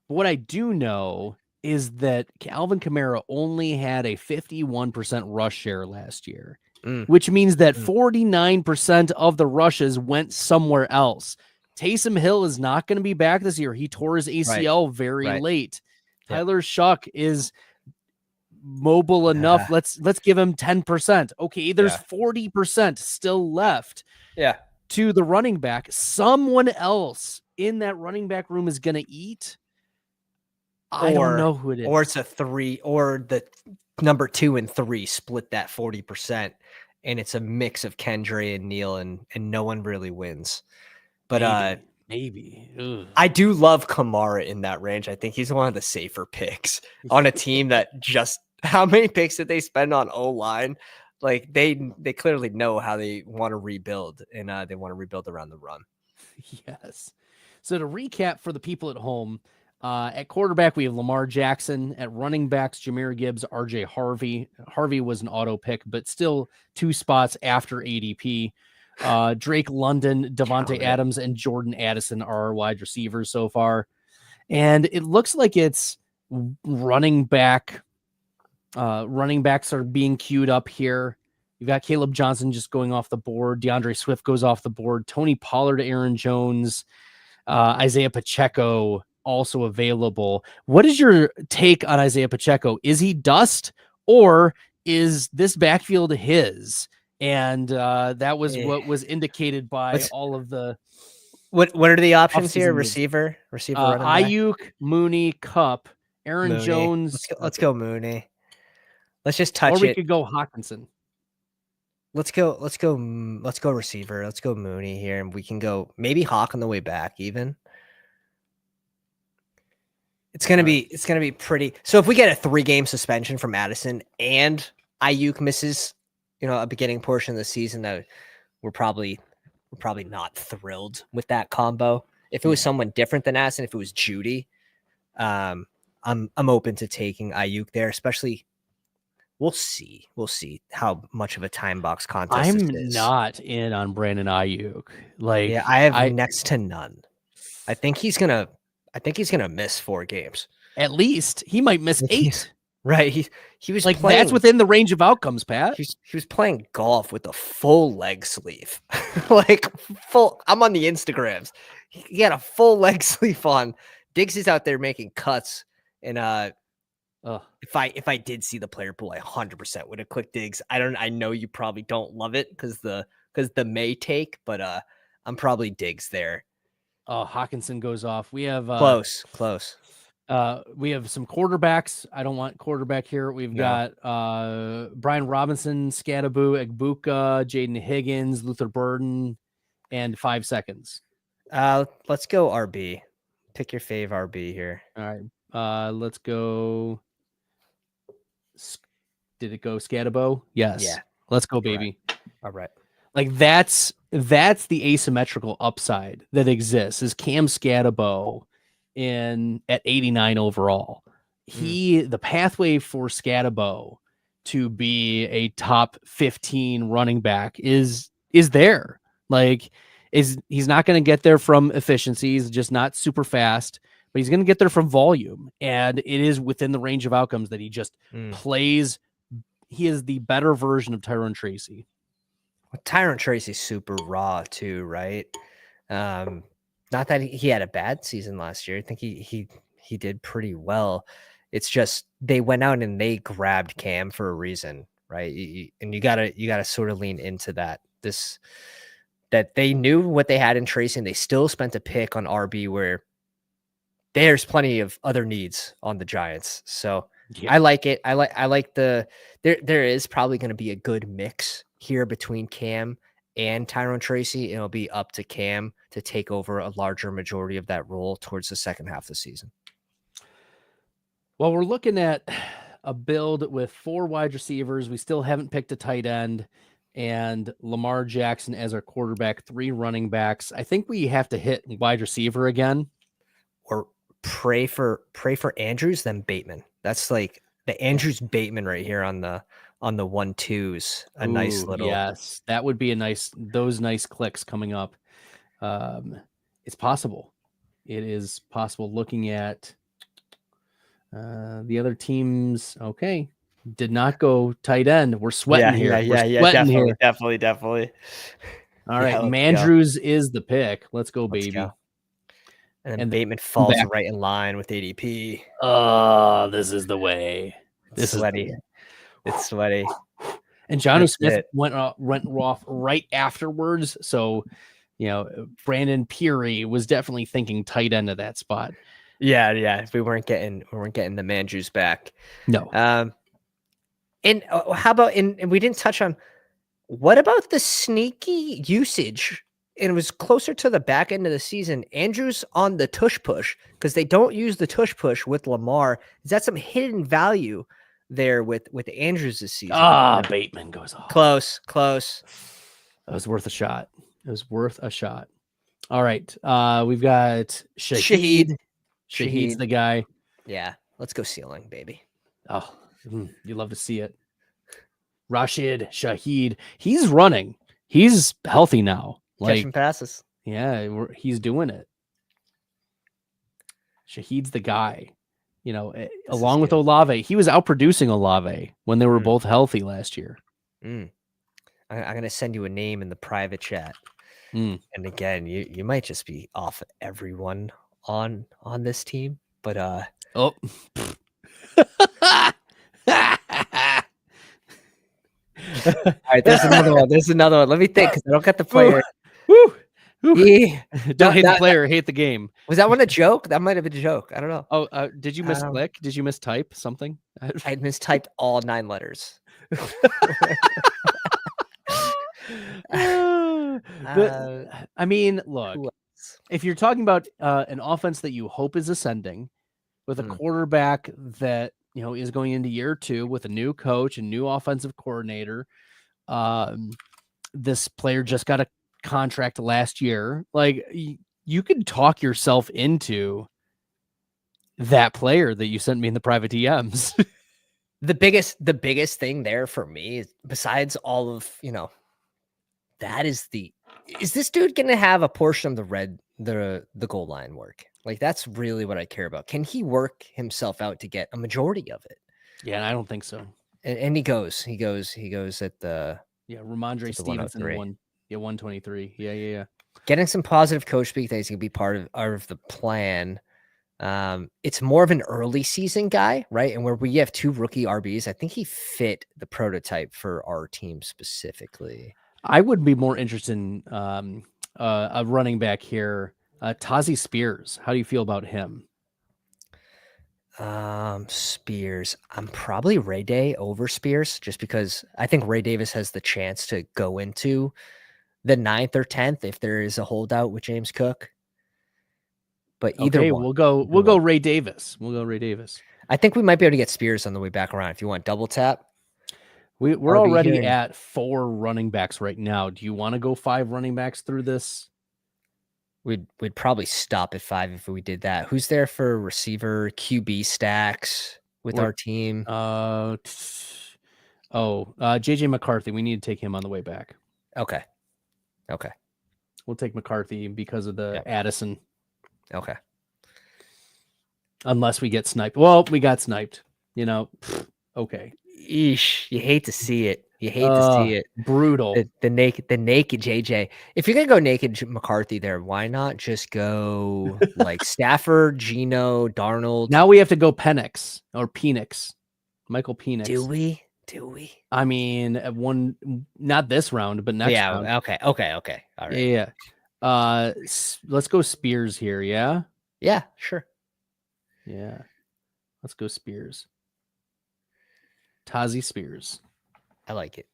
A: But what I do know is that Alvin Kamara only had a 51% rush share last year, which means that 49% of the rushes went somewhere else. Taysom Hill is not going to be back this year. He tore his ACL very late.
B: Yep.
A: Tyler Shuck is mobile enough. Let's give him 10%. Okay, there's 40% still left.
B: Yeah.
A: To the running back. Someone else in that running back room is going to eat. I don't know who it is.
B: Or it's a 3, or the number 2 and 3 split that 40%, and it's a mix of Kendra and Neal, and no one really wins. But
A: maybe. Ugh.
B: I do love Kamara in that range. I think he's one of the safer picks on a team that just, how many picks did they spend on O-line? Like they clearly know how they want to rebuild, and they want to rebuild around the run.
A: Yes. So to recap for the people at home, at quarterback, we have Lamar Jackson. At running backs, Jahmyr Gibbs, RJ Harvey. Harvey was an auto pick, but still 2 spots after ADP. Drake London, Devontae Adams, and Jordan Addison are our wide receivers so far. And it looks like it's running back. Running backs are being queued up here. You've got Caleb Johnson just going off the board. DeAndre Swift goes off the board. Tony Pollard, Aaron Jones, Isaiah Pacheco also available. What is your take on Isaiah Pacheco? Is he dust, or is this backfield his? And that was what was indicated by all of the.
B: What are the options here? Receiver,
A: Ayuk, Mooney, Kupp, Aaron Jones.
B: Let's go Mooney. Let's just touch it.
A: Or we could go Hawkinson.
B: Let's go receiver. Let's go Mooney here, and we can go maybe Hawk on the way back even. It's gonna be pretty. So if we get a 3-game suspension from Addison and Ayuk misses, a beginning portion of the season, that we're probably not thrilled with that combo. If it was someone different than Addison, if it was Judy, I'm open to taking Ayuk there, especially. We'll see how much of a time box contest
A: I'm
B: this is.
A: not in on Brandon Ayuk.
B: I have next to none. I think he's gonna miss 4 games.
A: At least he might miss 8.
B: Right. He was
A: like
B: playing,
A: that's within the range of outcomes, Pat.
B: He was playing golf with a full leg sleeve. Like full. I'm on the Instagrams. He had a full leg sleeve on. Diggs is out there making cuts, and if I did see the player pool, I 100% would have clicked Diggs. I know you probably don't love it because the May take, but I'm probably Diggs there.
A: Oh, Hawkinson goes off. We have
B: close.
A: We have some quarterbacks. I don't want quarterback here. We've got Brian Robinson, Scadaboo, Egbuka, Jaden Higgins, Luther Burden, and 5 seconds.
B: Let's go RB. Pick your fave RB here.
A: All right. Let's go. Did it go Scadabo? Yes.
B: Yeah.
A: Let's go, baby.
B: All right.
A: Like that's the asymmetrical upside that exists is Cam Scadabo at 89 overall. The pathway for Scadabo to be a top 15 running back is there. Like he's not going to get there from efficiency. He's just not super fast, but he's going to get there from volume. And it is within the range of outcomes that he just plays. He is the better version of Tyrone Tracy.
B: Tyrone Tracy's super raw too, right? Not that he had a bad season last year. I think he did pretty well. It's just they went out and they grabbed Cam for a reason, right? And you gotta sort of lean into that. That they knew what they had in Tracy, and they still spent a pick on RB where there's plenty of other needs on the Giants. So I like it. I like there is probably going to be a good mix here between Cam and Tyrone Tracy. It'll be up to Cam to take over a larger majority of that role towards the second half of the season.
A: Well, we're looking at a build with 4 wide receivers. We still haven't picked a tight end, and Lamar Jackson as our quarterback, 3 running backs. I think we have to hit wide receiver again.
B: Or pray for Andrews, then Bateman. That's like the Andrews Bateman right here on the 1-2s. Nice little.
A: Yes, that would be those nice clicks coming up. It's possible. It is possible looking at the other teams. Okay. Did not go tight end. We're sweating here.
B: Yeah, definitely.
A: All right,
B: let's go.
A: Mandrews is the pick. Let's go,
B: Let's
A: baby.
B: go. And then
A: And
B: Bateman falls
A: back.
B: right in line with ADP.
A: Oh, this is the way.
B: It's sweaty. It's sweaty.
A: And Jonnu
B: That's
A: Smith
B: it.
A: went off right afterwards. So, Brandon Peary was definitely thinking tight end of that spot.
B: Yeah. We weren't getting the Mandrews back.
A: No.
B: And how about and we didn't touch on what about the sneaky usage? And it was closer to the back end of the season. Andrews on the tush push because they don't use the tush push with Lamar. Is that some hidden value there with Andrews this season?
A: Bateman goes off.
B: Close.
A: That was worth a shot. All right. We've got
B: Shaheed.
A: Shaheed's the guy.
B: Yeah. Let's go ceiling, baby.
A: Oh, you love to see it. Rashid Shaheed. He's running. He's healthy now.
B: Catching passes.
A: Yeah, he's doing it. Shaheed's the guy. Along with Olave. He was outproducing Olave when they were both healthy last year.
B: I'm going to send you a name in the private chat.
A: And
B: again, you might just be off everyone on this team, but
A: oh.
B: All right, there's another one. Let me think because I don't got the player.
A: Yeah. Don't hate the player, hate the game.
B: Was that one a joke? That might have been a joke. I don't know.
A: Oh, did you misclick? Did you mistype something?
B: I mistyped all 9 letters.
A: I mean, look, if you're talking about an offense that you hope is ascending with a quarterback that is going into year 2 with a new coach and new offensive coordinator, this player just got a contract last year. Like you could talk yourself into that player that you sent me in the private DMs.
B: The biggest thing there for me is besides all of, that is this dude going to have a portion of the goal line work? Like, that's really what I care about. Can he work himself out to get a majority of it?
A: Yeah, I don't think so.
B: And he goes at the
A: Ramondre Stevenson 123. Yeah.
B: Getting some positive coach speak that he's gonna be part of the plan. It's more of an early season guy, right? And where we have 2 rookie RBs, I think he fit the prototype for our team specifically.
A: I would be more interested in a running back here, Tazi Spears. How do you feel about him?
B: Spears. I'm probably Ray Day over Spears just because I think Ray Davis has the chance to go into the 9th or 10th if there is a holdout with James Cook. But either one.
A: We'll go Ray Davis. We'll go Ray Davis.
B: I think we might be able to get Spears on the way back around if you want double tap.
A: We're already at 4 running backs right now. Do you want to go 5 running backs through this?
B: We'd probably stop at 5 if we did that. Who's there for receiver QB stacks with our team?
A: JJ McCarthy. We need to take him on the way back.
B: Okay.
A: We'll take McCarthy because of the Addison.
B: Okay.
A: Unless we get sniped. Well, we got sniped. Okay.
B: Eesh, you hate to see it. To see it.
A: Brutal.
B: The naked JJ. If you're gonna go naked McCarthy there, why not just go like Stafford, Geno, Darnold?
A: Now we have to go Penix or Penix. Michael Penix.
B: Do we?
A: I mean, not this round, but next round.
B: Okay. All right.
A: Yeah. Let's go Spears here. Yeah.
B: Yeah. Sure.
A: Yeah. Let's go Spears. Tazi Spears.
B: I like it.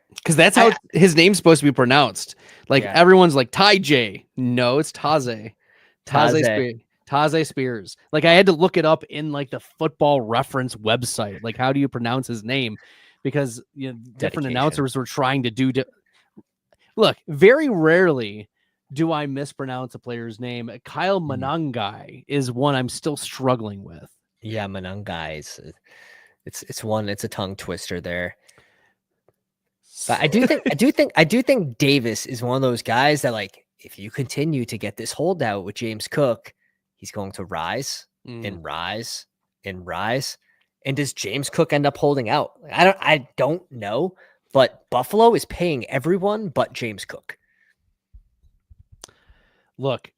A: Because that's how his name's supposed to be pronounced. Like everyone's like Ty J. No, it's Taze. Taze Spears. Like I had to look it up in like the Football Reference website. Like how do you pronounce his name? Because different announcers were trying to do. Look, very rarely do I mispronounce a player's name. Kyle Monangai is one I'm still struggling with.
B: Yeah, Monangai. It's a tongue twister there. But I do think Davis is one of those guys that, like, if you continue to get this holdout with James Cook, he's going to rise and rise and rise. And does James Cook end up holding out? I don't know, But Buffalo is paying everyone but James Cook.
A: Look,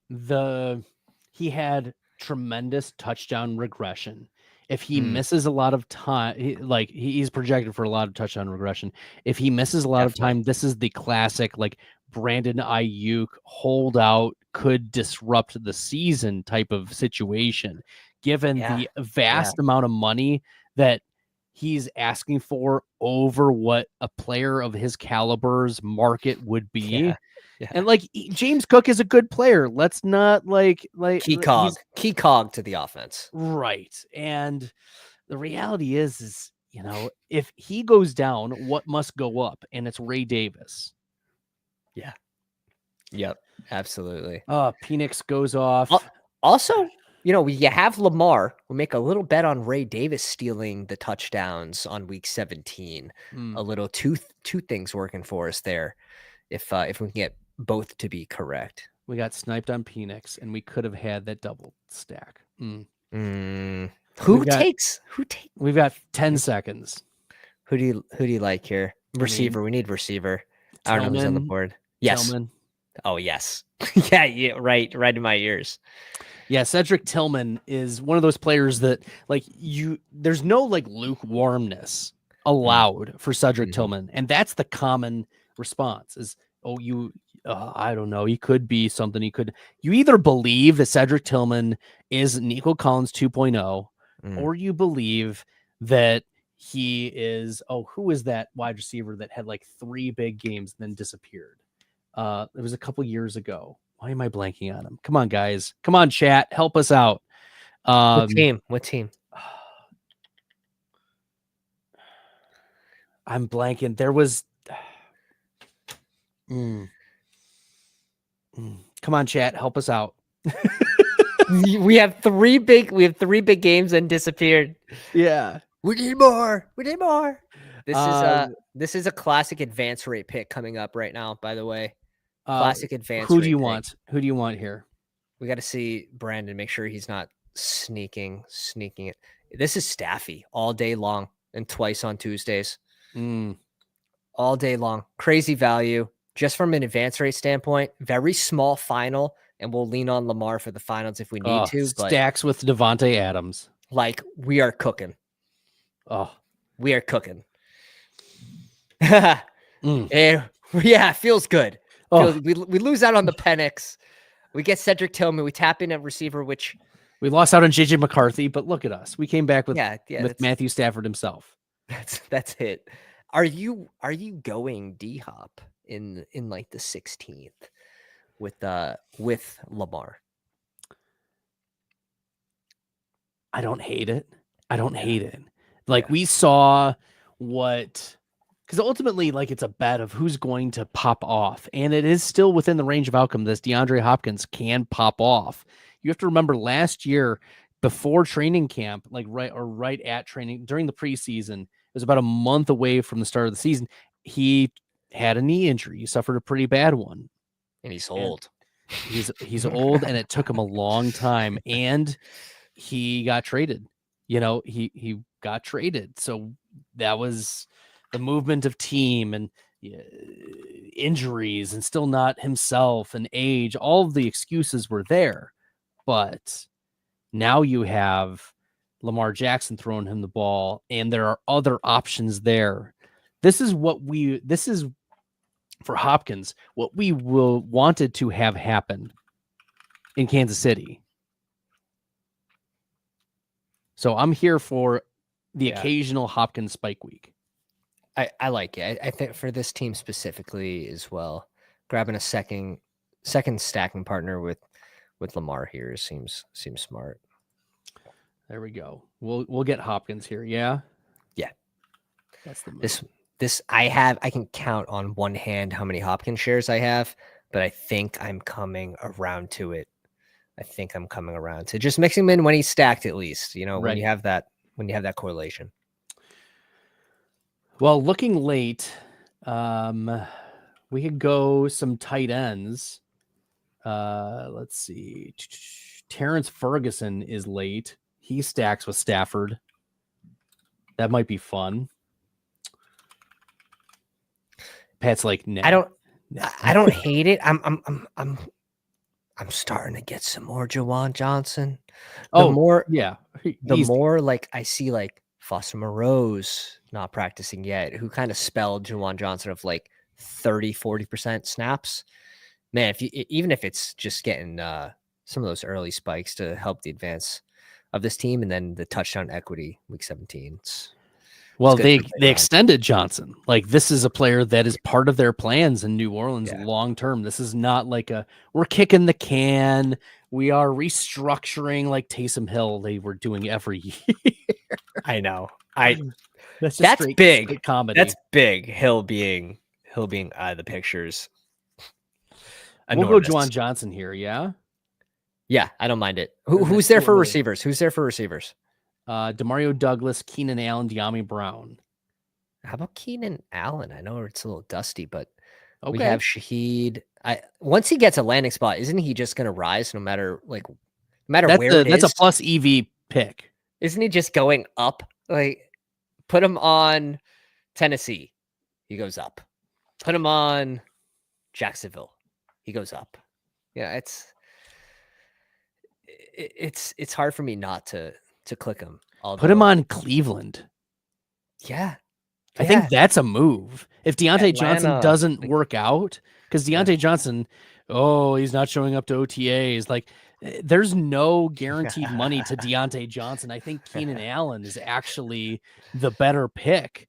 A: he had tremendous touchdown regression. If he misses a lot of time, he's projected for a lot of touchdown regression. If he misses a lot of time, this is the classic like Brandon Ayuk holdout could disrupt the season type of situation, given the vast amount of money that he's asking for over what a player of his caliber's market would be.
B: Yeah.
A: And like James Cook is a good player. Let's not like
B: key cog to the offense.
A: Right. And the reality is, you know, if he goes down, what must go up? And it's Ray Davis.
B: Yeah. Yep. Absolutely.
A: Penix goes off.
B: Also, you know, you have Lamar. We'll make a little bet on Ray Davis stealing the touchdowns on week 17. A little two things working for us there. If we can get both to be correct.
A: We got sniped on Penix, and we could have had that double stack.
B: Who takes?
A: We've got 10 seconds.
B: Who do you like here? Receiver. We need receiver. I don't know who's on the board. Yes.
A: Tillman.
B: Oh, yes. yeah, right in my ears.
A: Yeah, Cedric Tillman is one of those players that there's no like lukewarmness allowed for Cedric Tillman. And that's the common response is, I don't know. He could be something. You either believe that Cedric Tillman is Nico Collins 2.0, or you believe that he is, who is that wide receiver that had like 3 big games and then disappeared? It was a couple years ago. Why am I blanking on him? Come on, guys. Come on, chat. Help us out.
B: What team?
A: I'm blanking. There was... Come on, chat. Help us out.
B: We have 3 big games and disappeared.
A: Yeah.
B: We need more. This is a classic advance rate pick coming up right now, by the way. Classic advance
A: Who
B: rate
A: do you
B: pick.
A: want? Who do you want here?
B: We got to see Brandon, make sure he's not sneaking it. This is Staffy all day long and twice on Tuesdays. All day long. Crazy value. Just from an advance rate standpoint, very small final, and we'll lean on Lamar for the finals if we need to. But
A: stacks with Devontae Adams.
B: Like, we are cooking. We are cooking. Yeah, it feels good. We lose out on the Penix. We get Cedric Tillman. We tap in at receiver, which
A: we lost out on JJ McCarthy, but look at us. We came back with Matthew Stafford himself.
B: That's it. Are you going D-Hop in like the 16th with Lamar?
A: I don't hate it. Like we saw because ultimately, like, it's a bet of who's going to pop off, and it is still within the range of outcome. This DeAndre Hopkins can pop off. You have to remember last year, before training camp, right at training during the preseason, it was about a month away from the start of the season. He had a knee injury. He suffered a pretty bad one,
B: and he's old.
A: He's old, and it took him a long time, and he got traded. You know, he got traded, so that was the movement of team and injuries and still not himself and age. All of the excuses were there, but now you have Lamar Jackson throwing him the ball, and there are other options there. This is for Hopkins, what we wanted to have happen in Kansas City. So I'm here for the occasional Hopkins spike week.
B: I like it. I think for this team specifically as well, grabbing a second stacking partner with Lamar here seems smart.
A: There we go. We'll get Hopkins here. Yeah.
B: Yeah.
A: That's the move.
B: This I can count on one hand how many Hopkins shares I have, but I think I'm coming around to it. Just mixing him in when he's stacked, at least, you know, when you have that correlation.
A: Well, looking late, we could go some tight ends. Let's see. Terrence Ferguson is late. He stacks with Stafford. That might be fun. Pat's like, nah.
B: I don't hate it. I'm starting to get some more Juwan Johnson. The more like I see like Foster Moreau's not practicing yet, who kind of spelled Juwan Johnson of like 30-40% snaps. Man, even if it's just getting some of those early spikes to help the advance of this team, and then the touchdown equity week 17.
A: Well, they extended Johnson. Like, this is a player that is part of their plans in New Orleans long term. This is not like we're kicking the can. We are restructuring like Taysom Hill they were doing every year.
B: I know.
A: That's
B: big.
A: Straight comedy.
B: That's big. Hill being out of the pictures.
A: We'll go Juwan Johnson here. Yeah.
B: Yeah, I don't mind it. Who's there for receivers? Who's there for receivers?
A: Demario Douglas, Keenan Allen, De'Ami Brown.
B: How about Keenan Allen? I know it's a little dusty, but we have Shaheed. Once he gets a landing spot, isn't he just going to rise no matter where it is?
A: That's a plus EV pick.
B: Isn't he just going up? Like, put him on Tennessee, he goes up. Put him on Jacksonville, he goes up. Yeah, it's hard for me not to click him.
A: Put him on Cleveland.
B: Yeah.
A: I think that's a move. If Deontay Johnson doesn't work out, because Deontay Johnson, he's not showing up to OTAs. Like, there's no guaranteed money to Deontay Johnson. I think Keenan Allen is actually the better pick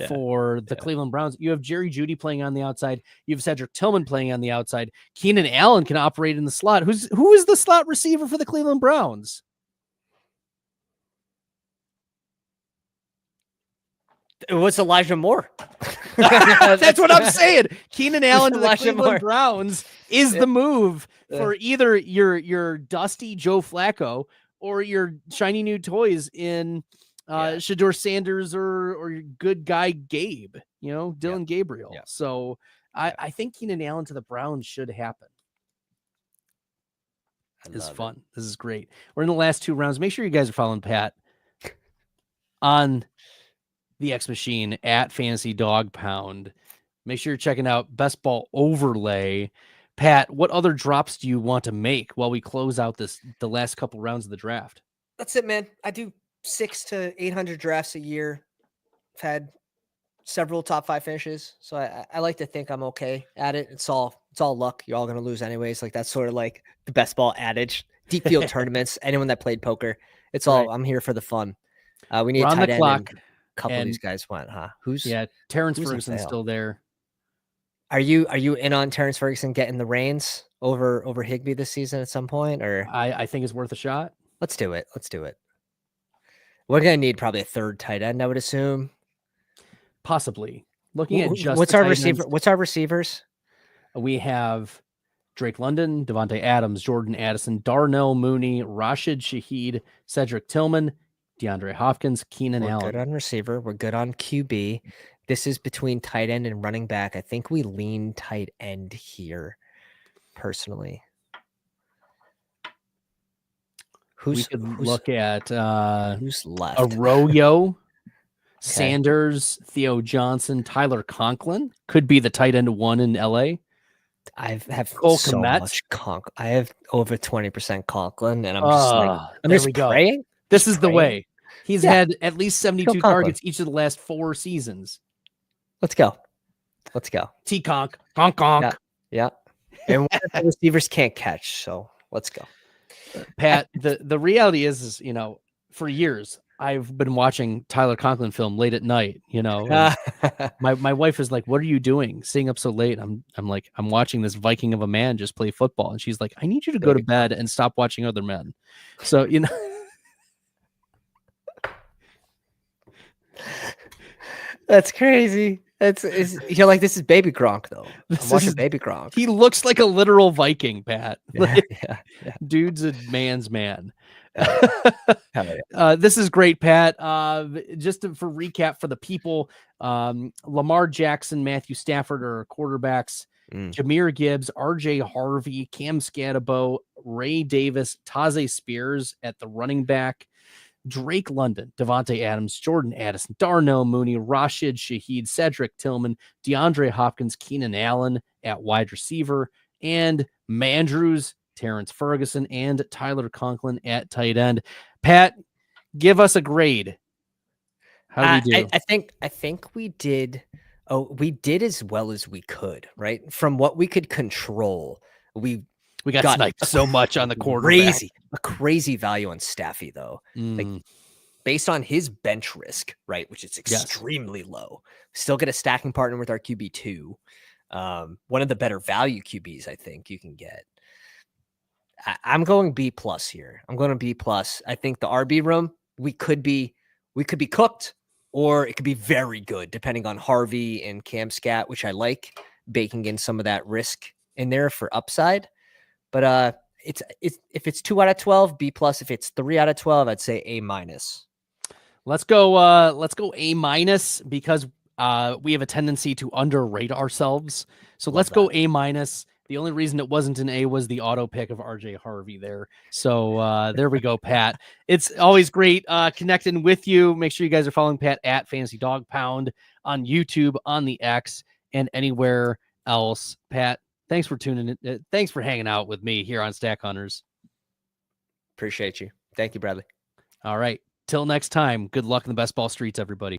A: for the Cleveland Browns. You have Jerry Jeudy playing on the outside. You have Cedric Tillman playing on the outside. Keenan Allen can operate in the slot. Who is the slot receiver for the Cleveland Browns?
B: It was Elijah Moore.
A: That's what I'm saying. Keenan Allen to the Cleveland Browns is the move for either your dusty Joe Flacco or your shiny new toys in Shedeur Sanders or your good guy Gabe, Dylan Gabriel. Yeah. So I think Keenan Allen to the Browns should happen. It's fun. This is great. We're in the last 2 rounds. Make sure you guys are following Pat on the X Machine at Fantasy Dog Pound. Make sure you're checking out Best Ball Overlay. Pat, what other drops do you want to make while we close out the last couple rounds of the draft?
B: That's it, man. I do 600 to 800 drafts a year. I've had several top 5 finishes, so I like to think I'm okay at it. It's all luck. You're all gonna lose anyways. Like, that's sort of like the best ball adage. Deep field tournaments. Anyone that played poker, it's all. I'm here for the fun. We need a tight end. A couple of these guys went, huh?
A: Terrence Ferguson's still there.
B: Are you in on Terrence Ferguson getting the reins over Higbee this season at some point? Or
A: I think it's worth a shot.
B: Let's do it. We're gonna need probably a third tight end, I would assume.
A: Possibly. Looking at just
B: what's our receiver? What's our receivers?
A: We have Drake London, Devontae Adams, Jordan Addison, Darnell Mooney, Rashid Shaheed, Cedric Tillman, DeAndre Hopkins, Keenan Allen.
B: We're good on receiver. We're good on QB. This is between tight end and running back. I think we lean tight end here, personally.
A: Who's look at
B: who's left?
A: Arroyo, Sanders, Theo Johnson, Tyler Conklin could be the tight end 1 in LA.
B: I have so much Conklin. I have over 20% Conklin, and I'm just praying.
A: This is the way. He's had at least 72 targets each of the last 4 seasons.
B: Let's go.
A: T-Conk. Conk.
B: Yeah. And the receivers can't catch, so let's go.
A: Pat, the reality is, for years, I've been watching Tyler Conklin film late at night, my wife is like, what are you doing staying up so late? I'm like, I'm watching this Viking of a man just play football. And she's like, I need you to go to bed and stop watching other men. So,
B: that's crazy. You're like, this is baby Gronk though. I'm watching baby Gronk.
A: He looks like a literal Viking, Pat.
B: Yeah.
A: Dude's a man's man. This is great, Pat. Just for recap for the people, Lamar Jackson, Matthew Stafford are quarterbacks. Jahmyr Gibbs, RJ Harvey, Cam Scatterbo, Ray Davis, Tajay Spears at the running back. Drake London, Devontae Adams, Jordan Addison, Darnell Mooney, Rashid Shaheed, Cedric Tillman, DeAndre Hopkins, Keenan Allen at wide receiver, and Mandrews, Terrence Ferguson, and Tyler Conklin at tight end. Pat, give us a grade. How do we do?
B: I think we did. Oh, we did as well as we could, right? From what we could control, we
A: got sniped so much on the quarterback.
B: A crazy value on Staffy, though. Like, based on his bench risk, right, which is extremely low, still get a stacking partner with our QB2. One of the better value QBs I think you can get. I'm going B+ here. I'm going to B+. I think the RB room, we could be cooked, or it could be very good, depending on Harvey and Cam Scat, which I like, baking in some of that risk in there for upside. But it's if it's 2 out of 12, B+. If it's 3 out of 12, I'd say A-.
A: Let's go A- because we have a tendency to underrate ourselves. So let's go A-. The only reason it wasn't an A was the auto pick of RJ Harvey there. So there we go, Pat. It's always great connecting with you. Make sure you guys are following Pat at Fantasy Dog Pound on YouTube, on the X, and anywhere else. Pat, thanks for tuning in. Thanks for hanging out with me here on StackHunters.
B: Appreciate you. Thank you, Bradley.
A: All right. Till next time, good luck in the best ball streets, everybody.